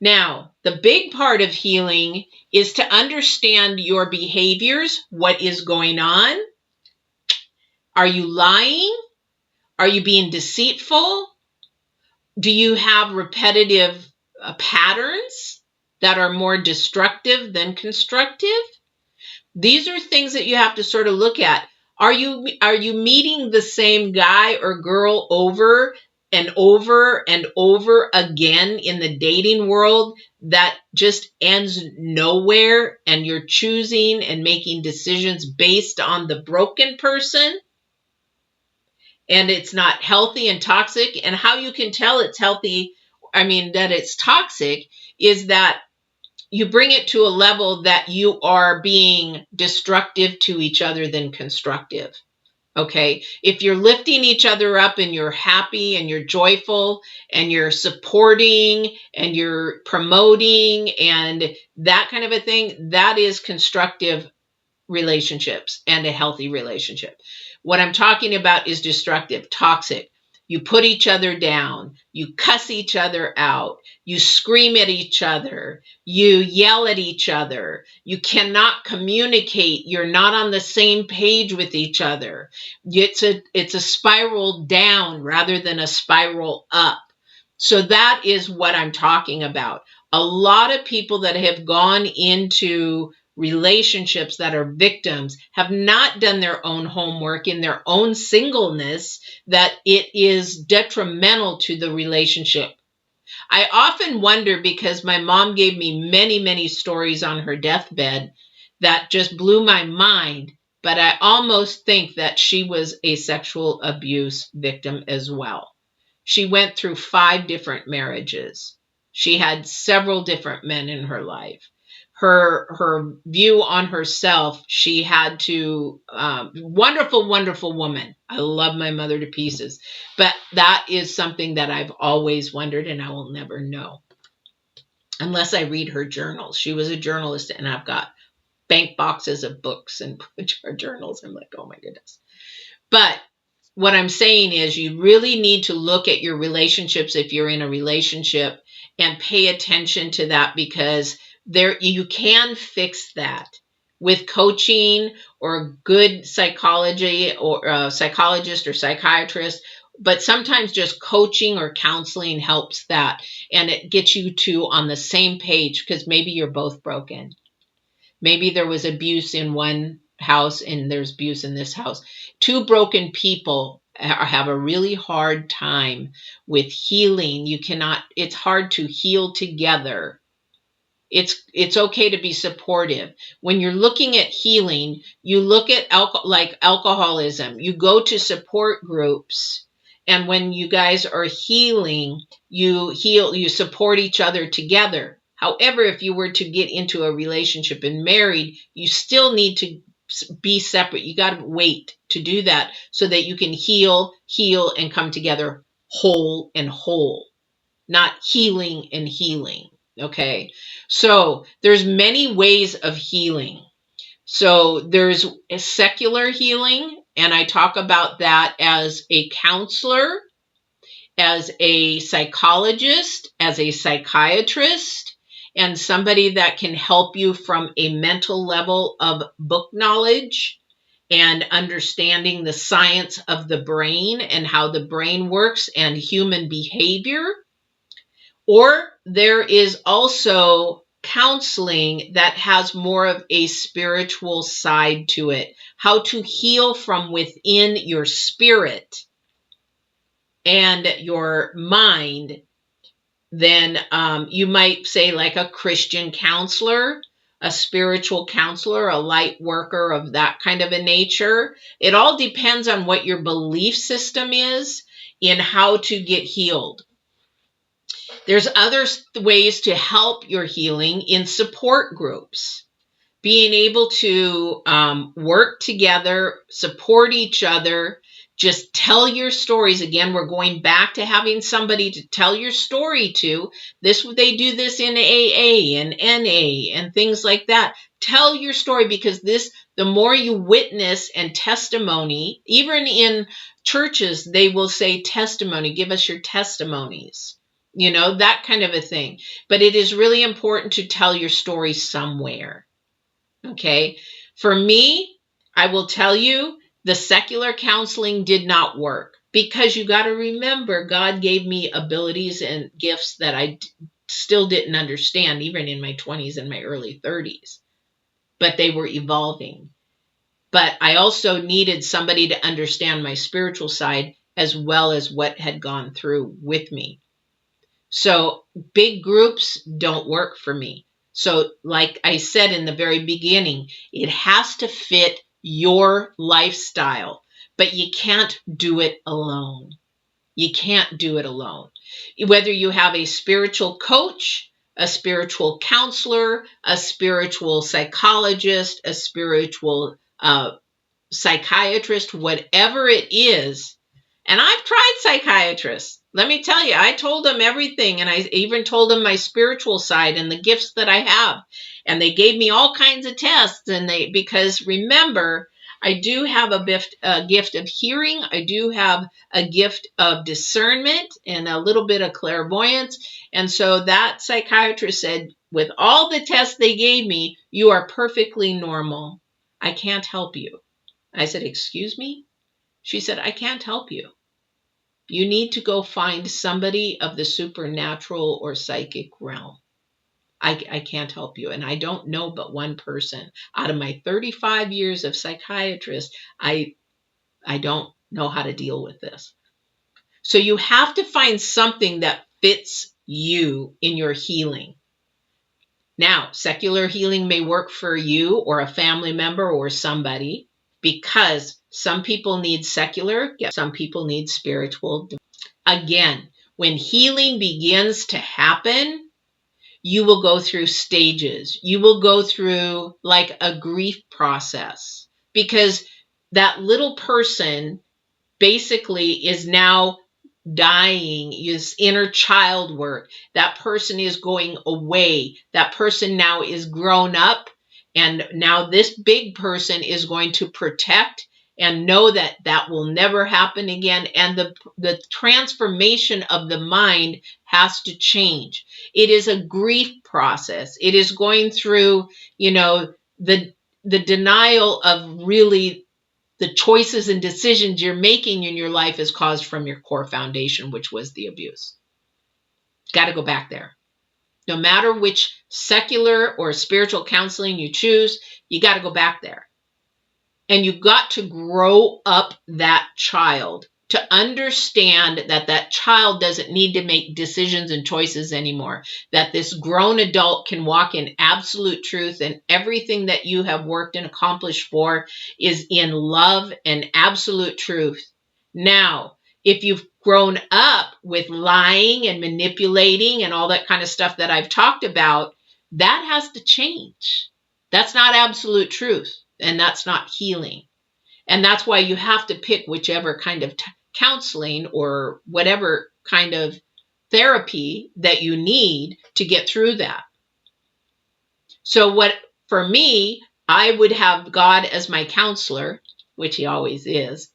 Now, the big part of healing is to understand your behaviors, what is going on. Are you lying? Are you being deceitful? Do you have repetitive patterns that are more destructive than constructive? These are things that you have to sort of look at. Are you meeting the same guy or girl over and over and over again in the dating world that just ends nowhere, and you're choosing and making decisions based on the broken person, and it's not healthy and toxic? And how you can tell it's healthy, that it's toxic, is that you bring it to a level that you are being destructive to each other than constructive. Okay. If you're lifting each other up and you're happy and you're joyful and you're supporting and you're promoting and that kind of a thing, that is constructive relationships and a healthy relationship. What I'm talking about is destructive, toxic. You put each other down, you cuss each other out, you scream at each other, you yell at each other, you cannot communicate, you're not on the same page with each other. It's a spiral down rather than a spiral up. So that is what I'm talking about. A lot of people that have gone into relationships that are victims have not done their own homework in their own singleness, that it is detrimental to the relationship. I often wonder, because my mom gave me many, many stories on her deathbed that just blew my mind. But I almost think that she was a sexual abuse victim as well. She went through 5 different marriages. She had several different men in her life. Her view on herself, she had to, wonderful, wonderful woman. I love my mother to pieces. But that is something that I've always wondered, and I will never know unless I read her journals. She was a journalist, and I've got bank boxes of books and her journals. I'm like, oh my goodness. But what I'm saying is, you really need to look at your relationships if you're in a relationship and pay attention to that, because there you can fix that with coaching or good psychology, or psychologist or psychiatrist. But sometimes just coaching or counseling helps that, and it gets you two on the same page, because maybe you're both broken. Maybe there was abuse in one house and there's abuse in this house. Two broken people have a really hard time with healing. It's hard to heal together. It's okay to be supportive. When you're looking at healing, you look at like alcoholism. You go to support groups, and when you guys are healing, you support each other together. However, if you were to get into a relationship and married, you still need to be separate. You got to wait to do that so that you can heal, and come together whole, not healing and healing. Okay. So there's many ways of healing. So there's a secular healing, and I talk about that as a counselor, as a psychologist, as a psychiatrist, and somebody that can help you from a mental level of book knowledge and understanding the science of the brain and how the brain works and human behavior. Or there is also counseling that has more of a spiritual side to it, how to heal from within your spirit and your mind. Then you might say, like a Christian counselor, a spiritual counselor, a light worker of that kind of a nature. It all depends on what your belief system is in how to get healed. There's other ways to help your healing in support groups. Being able to work together, support each other, just tell your stories. Again, we're going back to having somebody to tell your story to. They do this in AA and NA and things like that. Tell your story, because the more you witness and testimony, even in churches, they will say testimony, give us your testimonies, that kind of a thing. But it is really important to tell your story somewhere. Okay. For me, I will tell you, the secular counseling did not work, because you got to remember, God gave me abilities and gifts that I still didn't understand, even in my 20s and my early 30s, but they were evolving. But I also needed somebody to understand my spiritual side as well as what had gone through with me. So big groups don't work for me. So like I said in the very beginning, it has to fit your lifestyle, but you can't do it alone. You can't do it alone. Whether you have a spiritual coach, a spiritual counselor, a spiritual psychologist, a spiritual psychiatrist, whatever it is. And I've tried psychiatrists. Let me tell you, I told them everything. And I even told them my spiritual side and the gifts that I have. And they gave me all kinds of tests. Because remember, I do have a gift of hearing. I do have a gift of discernment and a little bit of clairvoyance. And so that psychiatrist said, with all the tests they gave me, you are perfectly normal. I can't help you. I said, excuse me? She said, I can't help you. You need to go find somebody of the supernatural or psychic realm. I can't help you. And I don't know but one person. Out of my 35 years of psychiatrist, I don't know how to deal with this. So you have to find something that fits you in your healing. Now, secular healing may work for you or a family member or somebody, because some people need secular, some people need spiritual. Again, when healing begins to happen, you will go through stages. You will go through like a grief process, because that little person basically is now dying, is inner child work. That person is going away. That person now is grown up. And now this big person is going to protect and know that that will never happen again. And the transformation of the mind has to change. It is a grief process. It is going through, the denial of really the choices and decisions you're making in your life is caused from your core foundation, which was the abuse. Got to go back there. No matter which secular or spiritual counseling you choose, you got to go back there. And you've got to grow up that child to understand that that child doesn't need to make decisions and choices anymore. That this grown adult can walk in absolute truth, and everything that you have worked and accomplished for is in love and absolute truth. Now, if you've grown up with lying and manipulating and all that kind of stuff that I've talked about, that has to change. That's not absolute truth. And that's not healing. And that's why you have to pick whichever kind of counseling or whatever kind of therapy that you need to get through that. So for me, I would have God as my counselor, which he always is,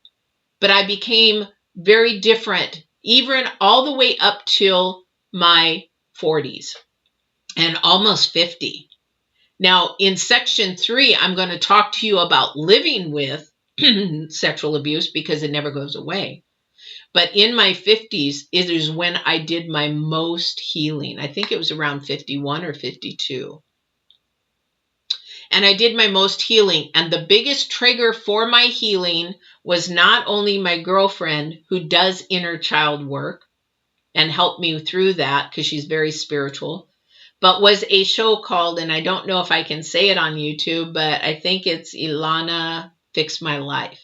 but I became very different, even all the way up till my 40s and almost 50. Now, in section 3, I'm going to talk to you about living with sexual abuse, because it never goes away. But in my 50s, it is when I did my most healing. I think it was around 51 or 52. And I did my most healing. And the biggest trigger for my healing was not only my girlfriend, who does inner child work and helped me through that because she's very spiritual, but was a show called, and I don't know if I can say it on YouTube, but I think it's Ilana Fix My Life.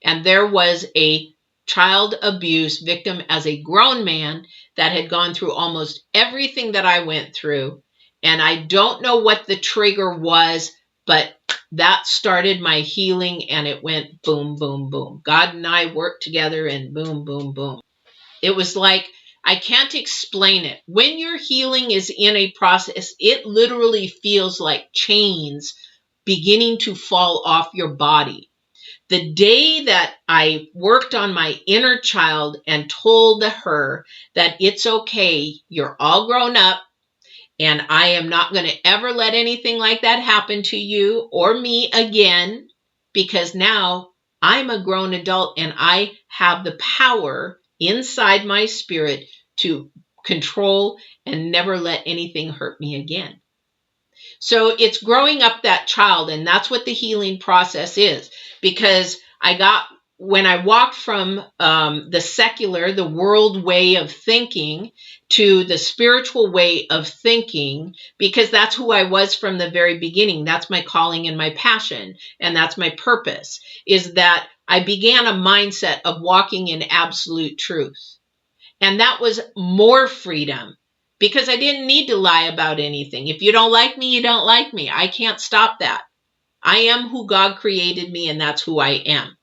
And there was a child abuse victim as a grown man that had gone through almost everything that I went through. And I don't know what the trigger was, but that started my healing, and it went boom, boom, boom. God and I worked together, and boom, boom, boom. It was like, I can't explain it. When your healing is in a process, it literally feels like chains beginning to fall off your body. The day that I worked on my inner child and told her that it's okay, you're all grown up, and I am not going to ever let anything like that happen to you or me again, because now I'm a grown adult and I have the power inside my spirit to control and never let anything hurt me again. So it's growing up that child, and that's what the healing process is. Because when I walked from the secular, the world way of thinking, to the spiritual way of thinking, because that's who I was from the very beginning. That's my calling and my passion, and that's my purpose, is that I began a mindset of walking in absolute truth. And that was more freedom, because I didn't need to lie about anything. If you don't like me, you don't like me. I can't stop that. I am who God created me, and that's who I am.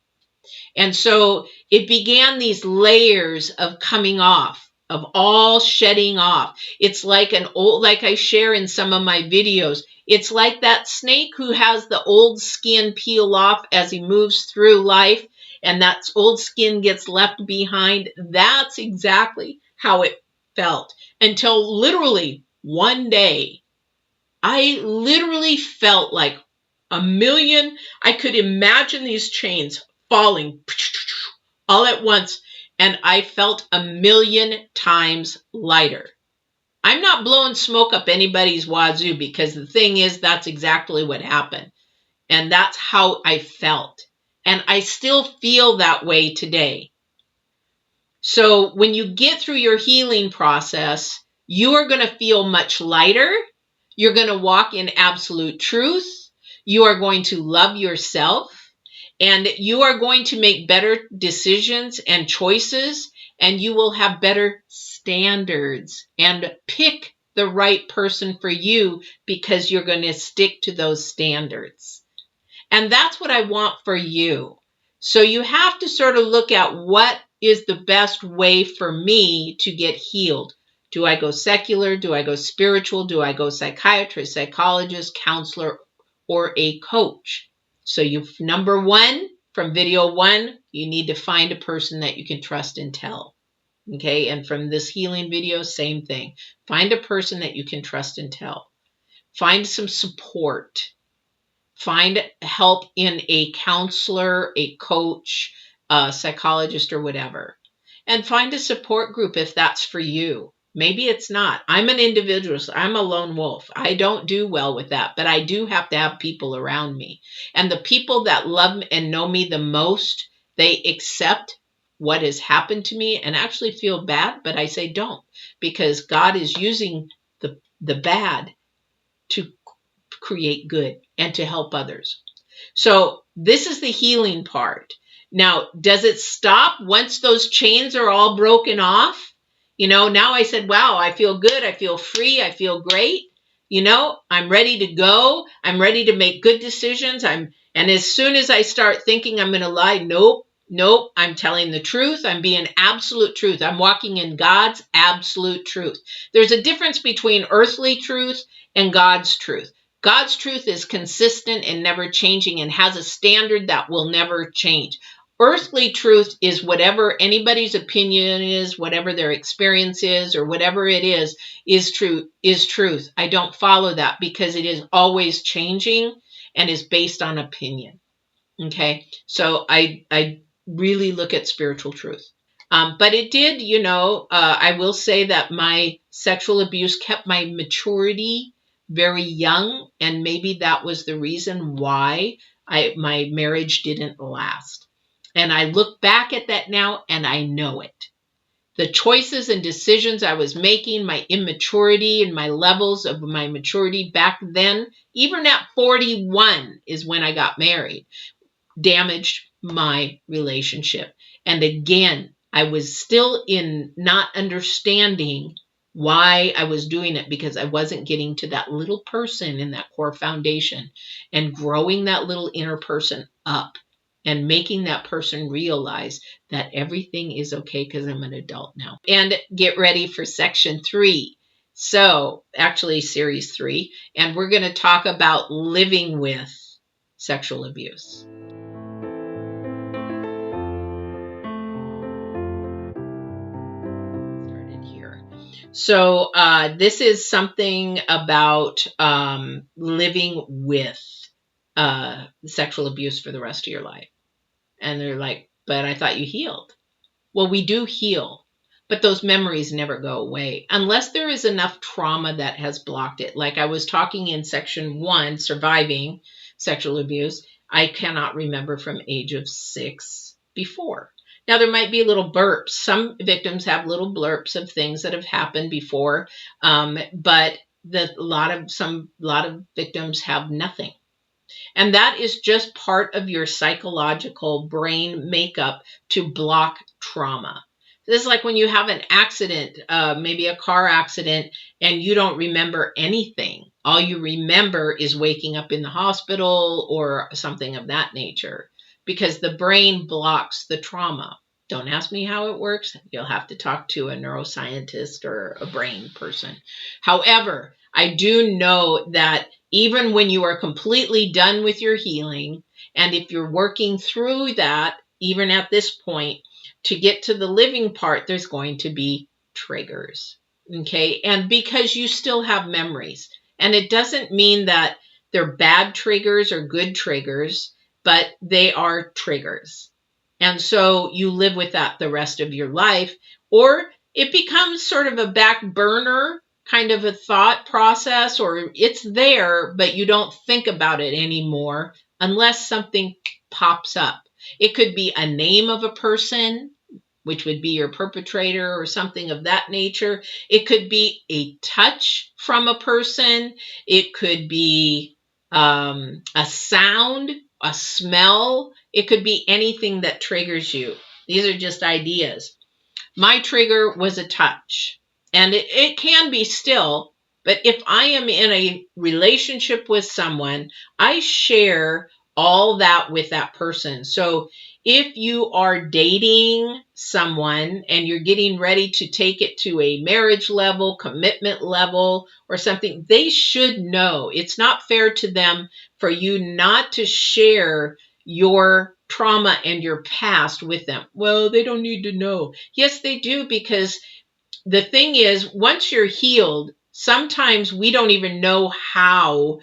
And so it began these layers of coming off, of all shedding off. It's like like I share in some of my videos, it's like that snake who has the old skin peel off as he moves through life, and that old skin gets left behind. That's exactly how it felt, until literally one day, I literally felt like I could imagine these chains falling all at once, and I felt 1,000,000 times lighter. I'm not blowing smoke up anybody's wazoo, because the thing is, that's exactly what happened. And that's how I felt. And I still feel that way today. So when you get through your healing process, you are going to feel much lighter. You're going to walk in absolute truth. You are going to love yourself, and you are going to make better decisions and choices, and you will have better standards and pick the right person for you because you're going to stick to those standards. And that's what I want for you. So you have to sort of look at what is the best way for me to get healed. Do I go secular? Do I go spiritual? Do I go psychiatrist, psychologist, counselor, or a coach? So number one, from video one, you need to find a person that you can trust and tell. Okay. And from this healing video, same thing. Find a person that you can trust and tell. Find some support. Find help in a counselor, a coach, a psychologist, or whatever. And find a support group if that's for you. Maybe it's not. I'm an individualist. I'm a lone wolf. I don't do well with that, but I do have to have people around me. And the people that love and know me the most, they accept what has happened to me and actually feel bad, but I say don't, because God is using the bad to create good and to help others. So this is the healing part. Now, does it stop once those chains are all broken off? Now I said, wow, I feel good. I feel free. I feel great. I'm ready to go. I'm ready to make good decisions. And as soon as I start thinking I'm going to lie, nope, I'm telling the truth. I'm being absolute truth. I'm walking in God's absolute truth. There's a difference between earthly truth and God's truth. God's truth is consistent and never changing and has a standard that will never change. Earthly truth is whatever anybody's opinion is, whatever their experience is, or whatever it is truth. I don't follow that because it is always changing and is based on opinion. Okay, so I really look at spiritual truth. But it did, I will say that my sexual abuse kept my maturity very young, and maybe that was the reason why my marriage didn't last. And I look back at that now and I know it. The choices and decisions I was making, my immaturity and my levels of my maturity back then, even at 41 is when I got married, damaged my relationship. And again, I was still in not understanding why I was doing it, because I wasn't getting to that little person in that core foundation and growing that little inner person up and making that person realize that everything is okay because I'm an adult now. And get ready for section 3. So actually series 3, and we're going to talk about living with sexual abuse. So this is something about living with sexual abuse for the rest of your life. And they're like, but I thought you healed. Well, we do heal, but those memories never go away unless there is enough trauma that has blocked it. Like I was talking in section 1, surviving sexual abuse. I cannot remember from age of 6 before. Now, there might be little burps. Some victims have little blurps of things that have happened before, but a lot of victims have nothing. And that is just part of your psychological brain makeup to block trauma. This is like when you have an accident, maybe a car accident, and you don't remember anything. All you remember is waking up in the hospital or something of that nature, because the brain blocks the trauma. Don't ask me how it works. You'll have to talk to a neuroscientist or a brain person. However, I do know that even when you are completely done with your healing, and if you're working through that, even at this point, to get to the living part, there's going to be triggers. Okay. And because you still have memories, and it doesn't mean that they're bad triggers or good triggers, but they are triggers. And so you live with that the rest of your life, or it becomes sort of a back burner kind of a thought process, or it's there, but you don't think about it anymore unless something pops up. It could be a name of a person. which would be your perpetrator or something of that nature. It could be a touch from a person. It could be a sound, a smell. It could be anything that triggers you. These are just ideas. My trigger was a touch, and it can be still, but if I am in a relationship with someone, I share all that with that person. So if you are dating someone and you're getting ready to take it to a marriage level, commitment level, or something, they should know. It's not fair to them for you not to share your trauma and your past with them. Well, they don't need to know. Yes, they do, because the thing is, once you're healed, sometimes we don't even know how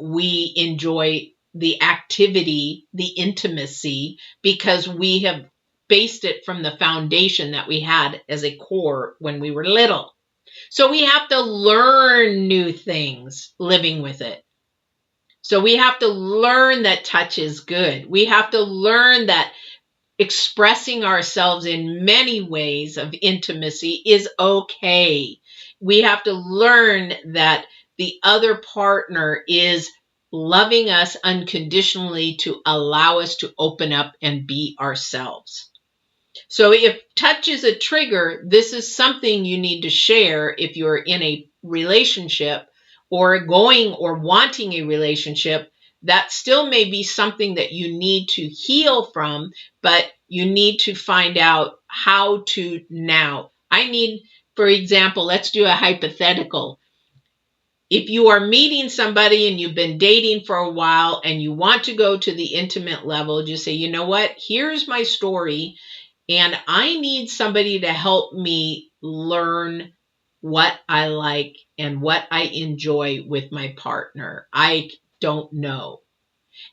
we enjoy the activity, the intimacy, because we have based it from the foundation that we had as a core when we were little. So we have to learn new things living with it. So we have to learn that touch is good. We have to learn that expressing ourselves in many ways of intimacy is okay. We have to learn that the other partner is loving us unconditionally to allow us to open up and be ourselves. So if touch is a trigger, this is something you need to share if you're in a relationship or going or wanting a relationship. That still may be something that you need to heal from, but you need to find out how to now. I need, for example, let's do a hypothetical. If you are meeting somebody and you've been dating for a while and you want to go to the intimate level, just say, you know what, here's my story. And I need somebody to help me learn what I like and what I enjoy with my partner. I don't know.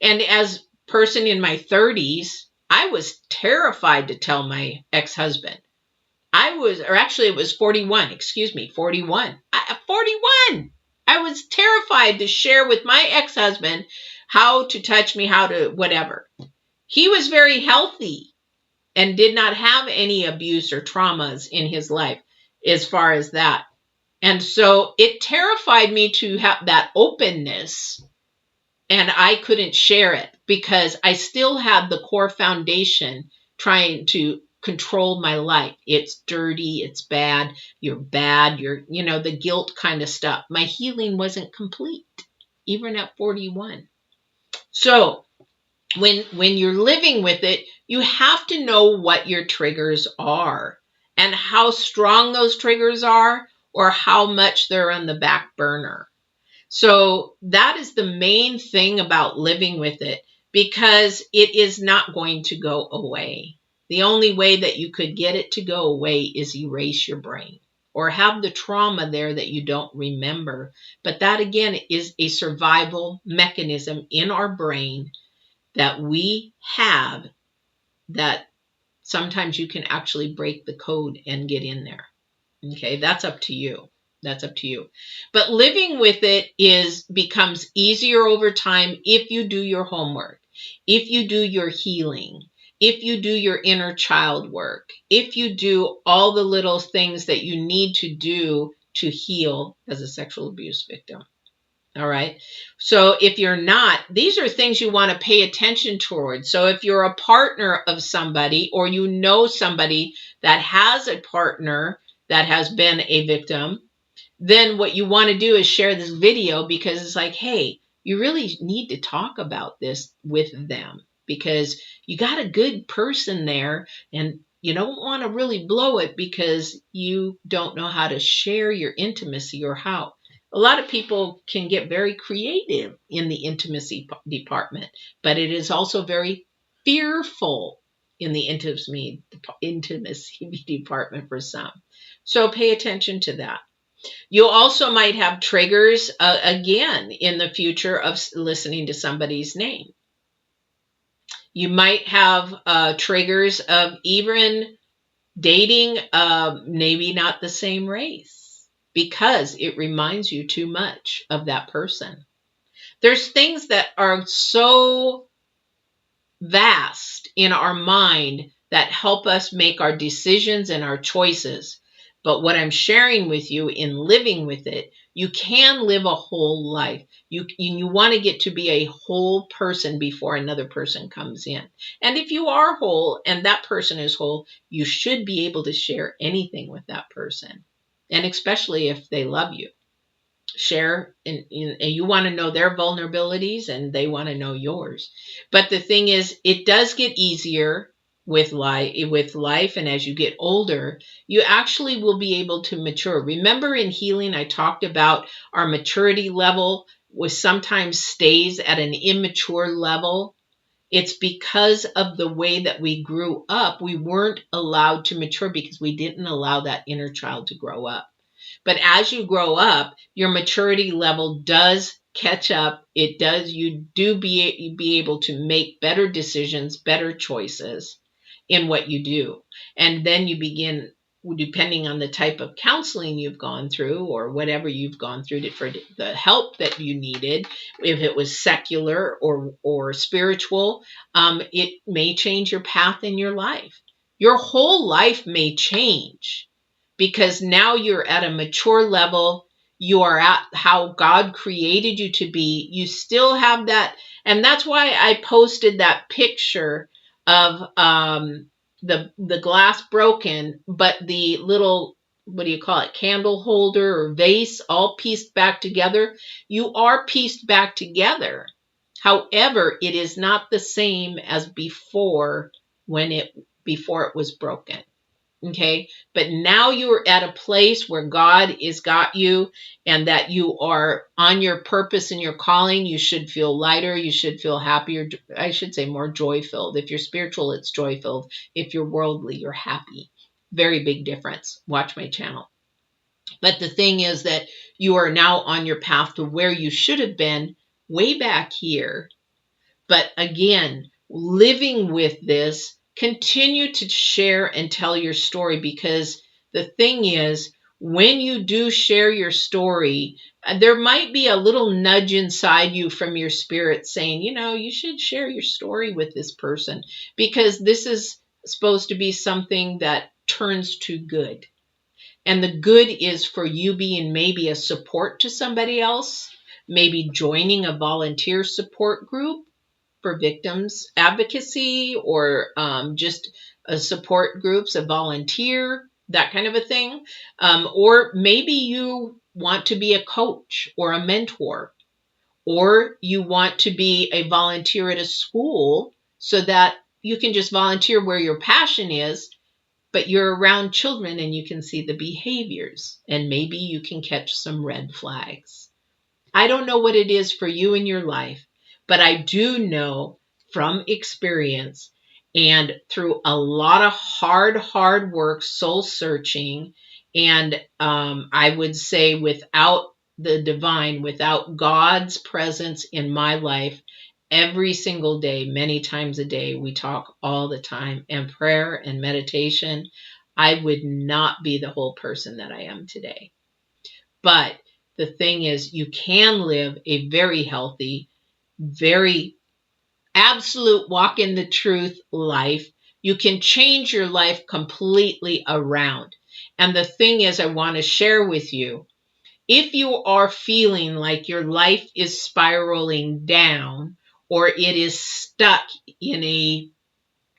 And as person in my 30s, I was terrified to tell my ex-husband. Or actually it was 41, excuse me, 41. 41! I was terrified to share with my ex-husband how to touch me, how to whatever. He was very healthy and did not have any abuse or traumas in his life as far as that. And so it terrified me to have that openness, and I couldn't share it because I still had the core foundation trying to control my life. It's dirty, it's bad, you're the guilt kind of stuff. My healing wasn't complete, even at 41. So when you're living with it, you have to know what your triggers are and how strong those triggers are or how much they're on the back burner. So that is the main thing about living with it, because it is not going to go away. The only way that you could get it to go away is erase your brain or have the trauma there that you don't remember. But that again is a survival mechanism in our brain that we have, that sometimes you can actually break the code and get in there. Okay, that's up to you. That's up to you. But living with it becomes easier over time if you do your homework, if you do your healing, if you do your inner child work, if you do all the little things that you need to do to heal as a sexual abuse victim. All right. So if you're not, these are things you want to pay attention towards. So if you're a partner of somebody, or you know somebody that has a partner that has been a victim, then what you want to do is share this video, because it's like, hey, you really need to talk about this with them, because you got a good person there and you don't want to really blow it because you don't know how to share your intimacy or how. A lot of people can get very creative in the intimacy department, but it is also very fearful in the intimacy department for some. So pay attention to that. You also might have triggers again in the future of listening to somebody's name. You might have triggers of even dating maybe not the same race, because it reminds you too much of that person. There's things that are so vast in our mind that help us make our decisions and our choices. But what I'm sharing with you in living with it, you can live a whole life. You want to get to be a whole person before another person comes in. And if you are whole and that person is whole, you should be able to share anything with that person. And especially if they love you, share, and you want to know their vulnerabilities and they want to know yours. But the thing is, it does get easier with life, and as you get older, you actually will be able to mature. Remember, in healing I talked about our maturity level was sometimes stays at an immature level. It's because of the way that we grew up. We weren't allowed to mature because we didn't allow that inner child to grow up. But as you grow up, your maturity level does catch up. It does, you do be able to make better decisions, better choices in what you do. And then you begin, depending on the type of counseling you've gone through or whatever you've gone through for the help that you needed, if it was secular or spiritual, it may change your path in your life. Your whole life may change because now you're at a mature level. You are at how God created you to be. You still have that. And that's why I posted that picture of the glass broken, but the little, what do you call it, candle holder or vase all pieced back together. You are pieced back together. However, it is not the same as before it was broken. Okay. But now you're at a place where God has got you and that you are on your purpose and your calling. You should feel lighter. You should feel happier. I should say more joy filled. If you're spiritual, it's joy filled. If you're worldly, you're happy. Very big difference. Watch my channel. But the thing is that you are now on your path to where you should have been way back here. But again, living with this, continue to share and tell your story, because the thing is, when you do share your story, there might be a little nudge inside you from your spirit saying, you should share your story with this person, because this is supposed to be something that turns to good. And the good is for you being maybe a support to somebody else, maybe joining a volunteer support group for victims advocacy, or just support groups, a volunteer, that kind of a thing. Or maybe you want to be a coach or a mentor, or you want to be a volunteer at a school so that you can just volunteer where your passion is, but you're around children and you can see the behaviors and maybe you can catch some red flags. I don't know what it is for you in your life, but I do know from experience and through a lot of hard work, soul searching, and I would say without the divine, without God's presence in my life, every single day, many times a day, we talk all the time, and prayer and meditation, I would not be the whole person that I am today. But the thing is, you can live a very healthy, very absolute walk in the truth life. You can change your life completely around. And the thing is, I want to share with you, if you are feeling like your life is spiraling down or it is stuck in a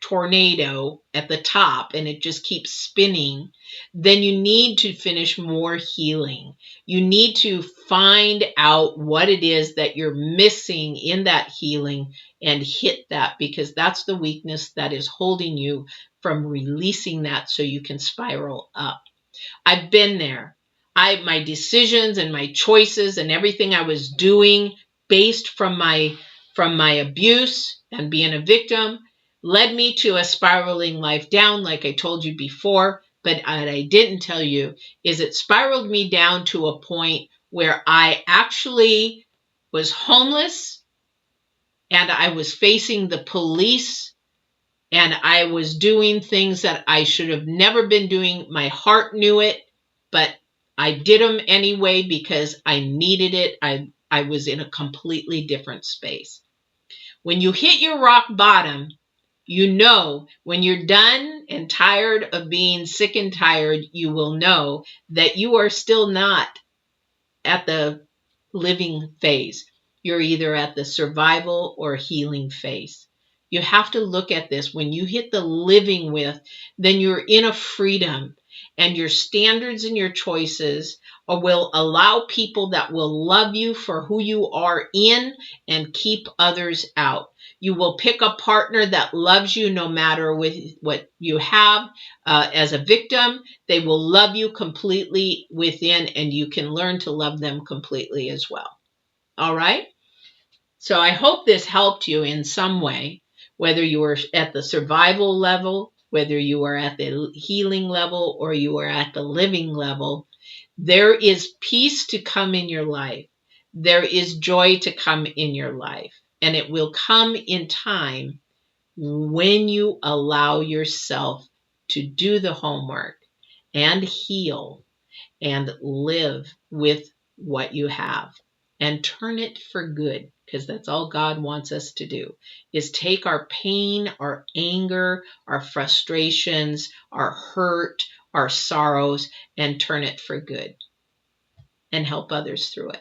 tornado at the top and it just keeps spinning, then you need to finish more healing. You need to find out what it is that you're missing in that healing and hit that, because that's the weakness that is holding you from releasing that so you can spiral up. I've been there. My decisions and my choices and everything I was doing based from my abuse and being a victim led me to a spiraling life down, like I told you before. But what I didn't tell you is it spiraled me down to a point where I actually was homeless and I was facing the police and I was doing things that I should have never been doing. My heart knew it, but I did them anyway because I needed it. I was in a completely different space. When you hit your rock bottom, You know, when you're done and tired of being sick and tired, you will know that you are still not at the living phase. You're either at the survival or healing phase. You have to look at this. When you hit the living with, then you're in a freedom, and your standards and your choices will allow people that will love you for who you are in and keep others out. You will pick a partner that loves you no matter with what you have as a victim. They will love you completely within, and you can learn to love them completely as well. All right? So I hope this helped you in some way, whether you were at the survival level, whether you were at the healing level, or you were at the living level. There is peace to come in your life. There is joy to come in your life. And it will come in time when you allow yourself to do the homework and heal and live with what you have and turn it for good, because that's all God wants us to do, is take our pain, our anger, our frustrations, our hurt, our sorrows, and turn it for good and help others through it.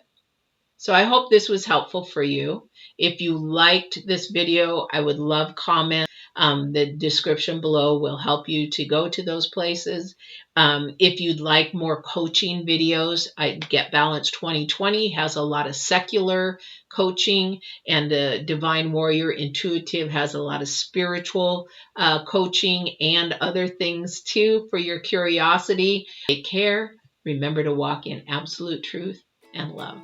So I hope this was helpful for you. If you liked this video, I would love comments. The description below will help you to go to those places. If you'd like more coaching videos, Get Balance 2020 has a lot of secular coaching, and the Divine Warrior Intuitive has a lot of spiritual coaching and other things too for your curiosity. Take care. Remember to walk in absolute truth and love.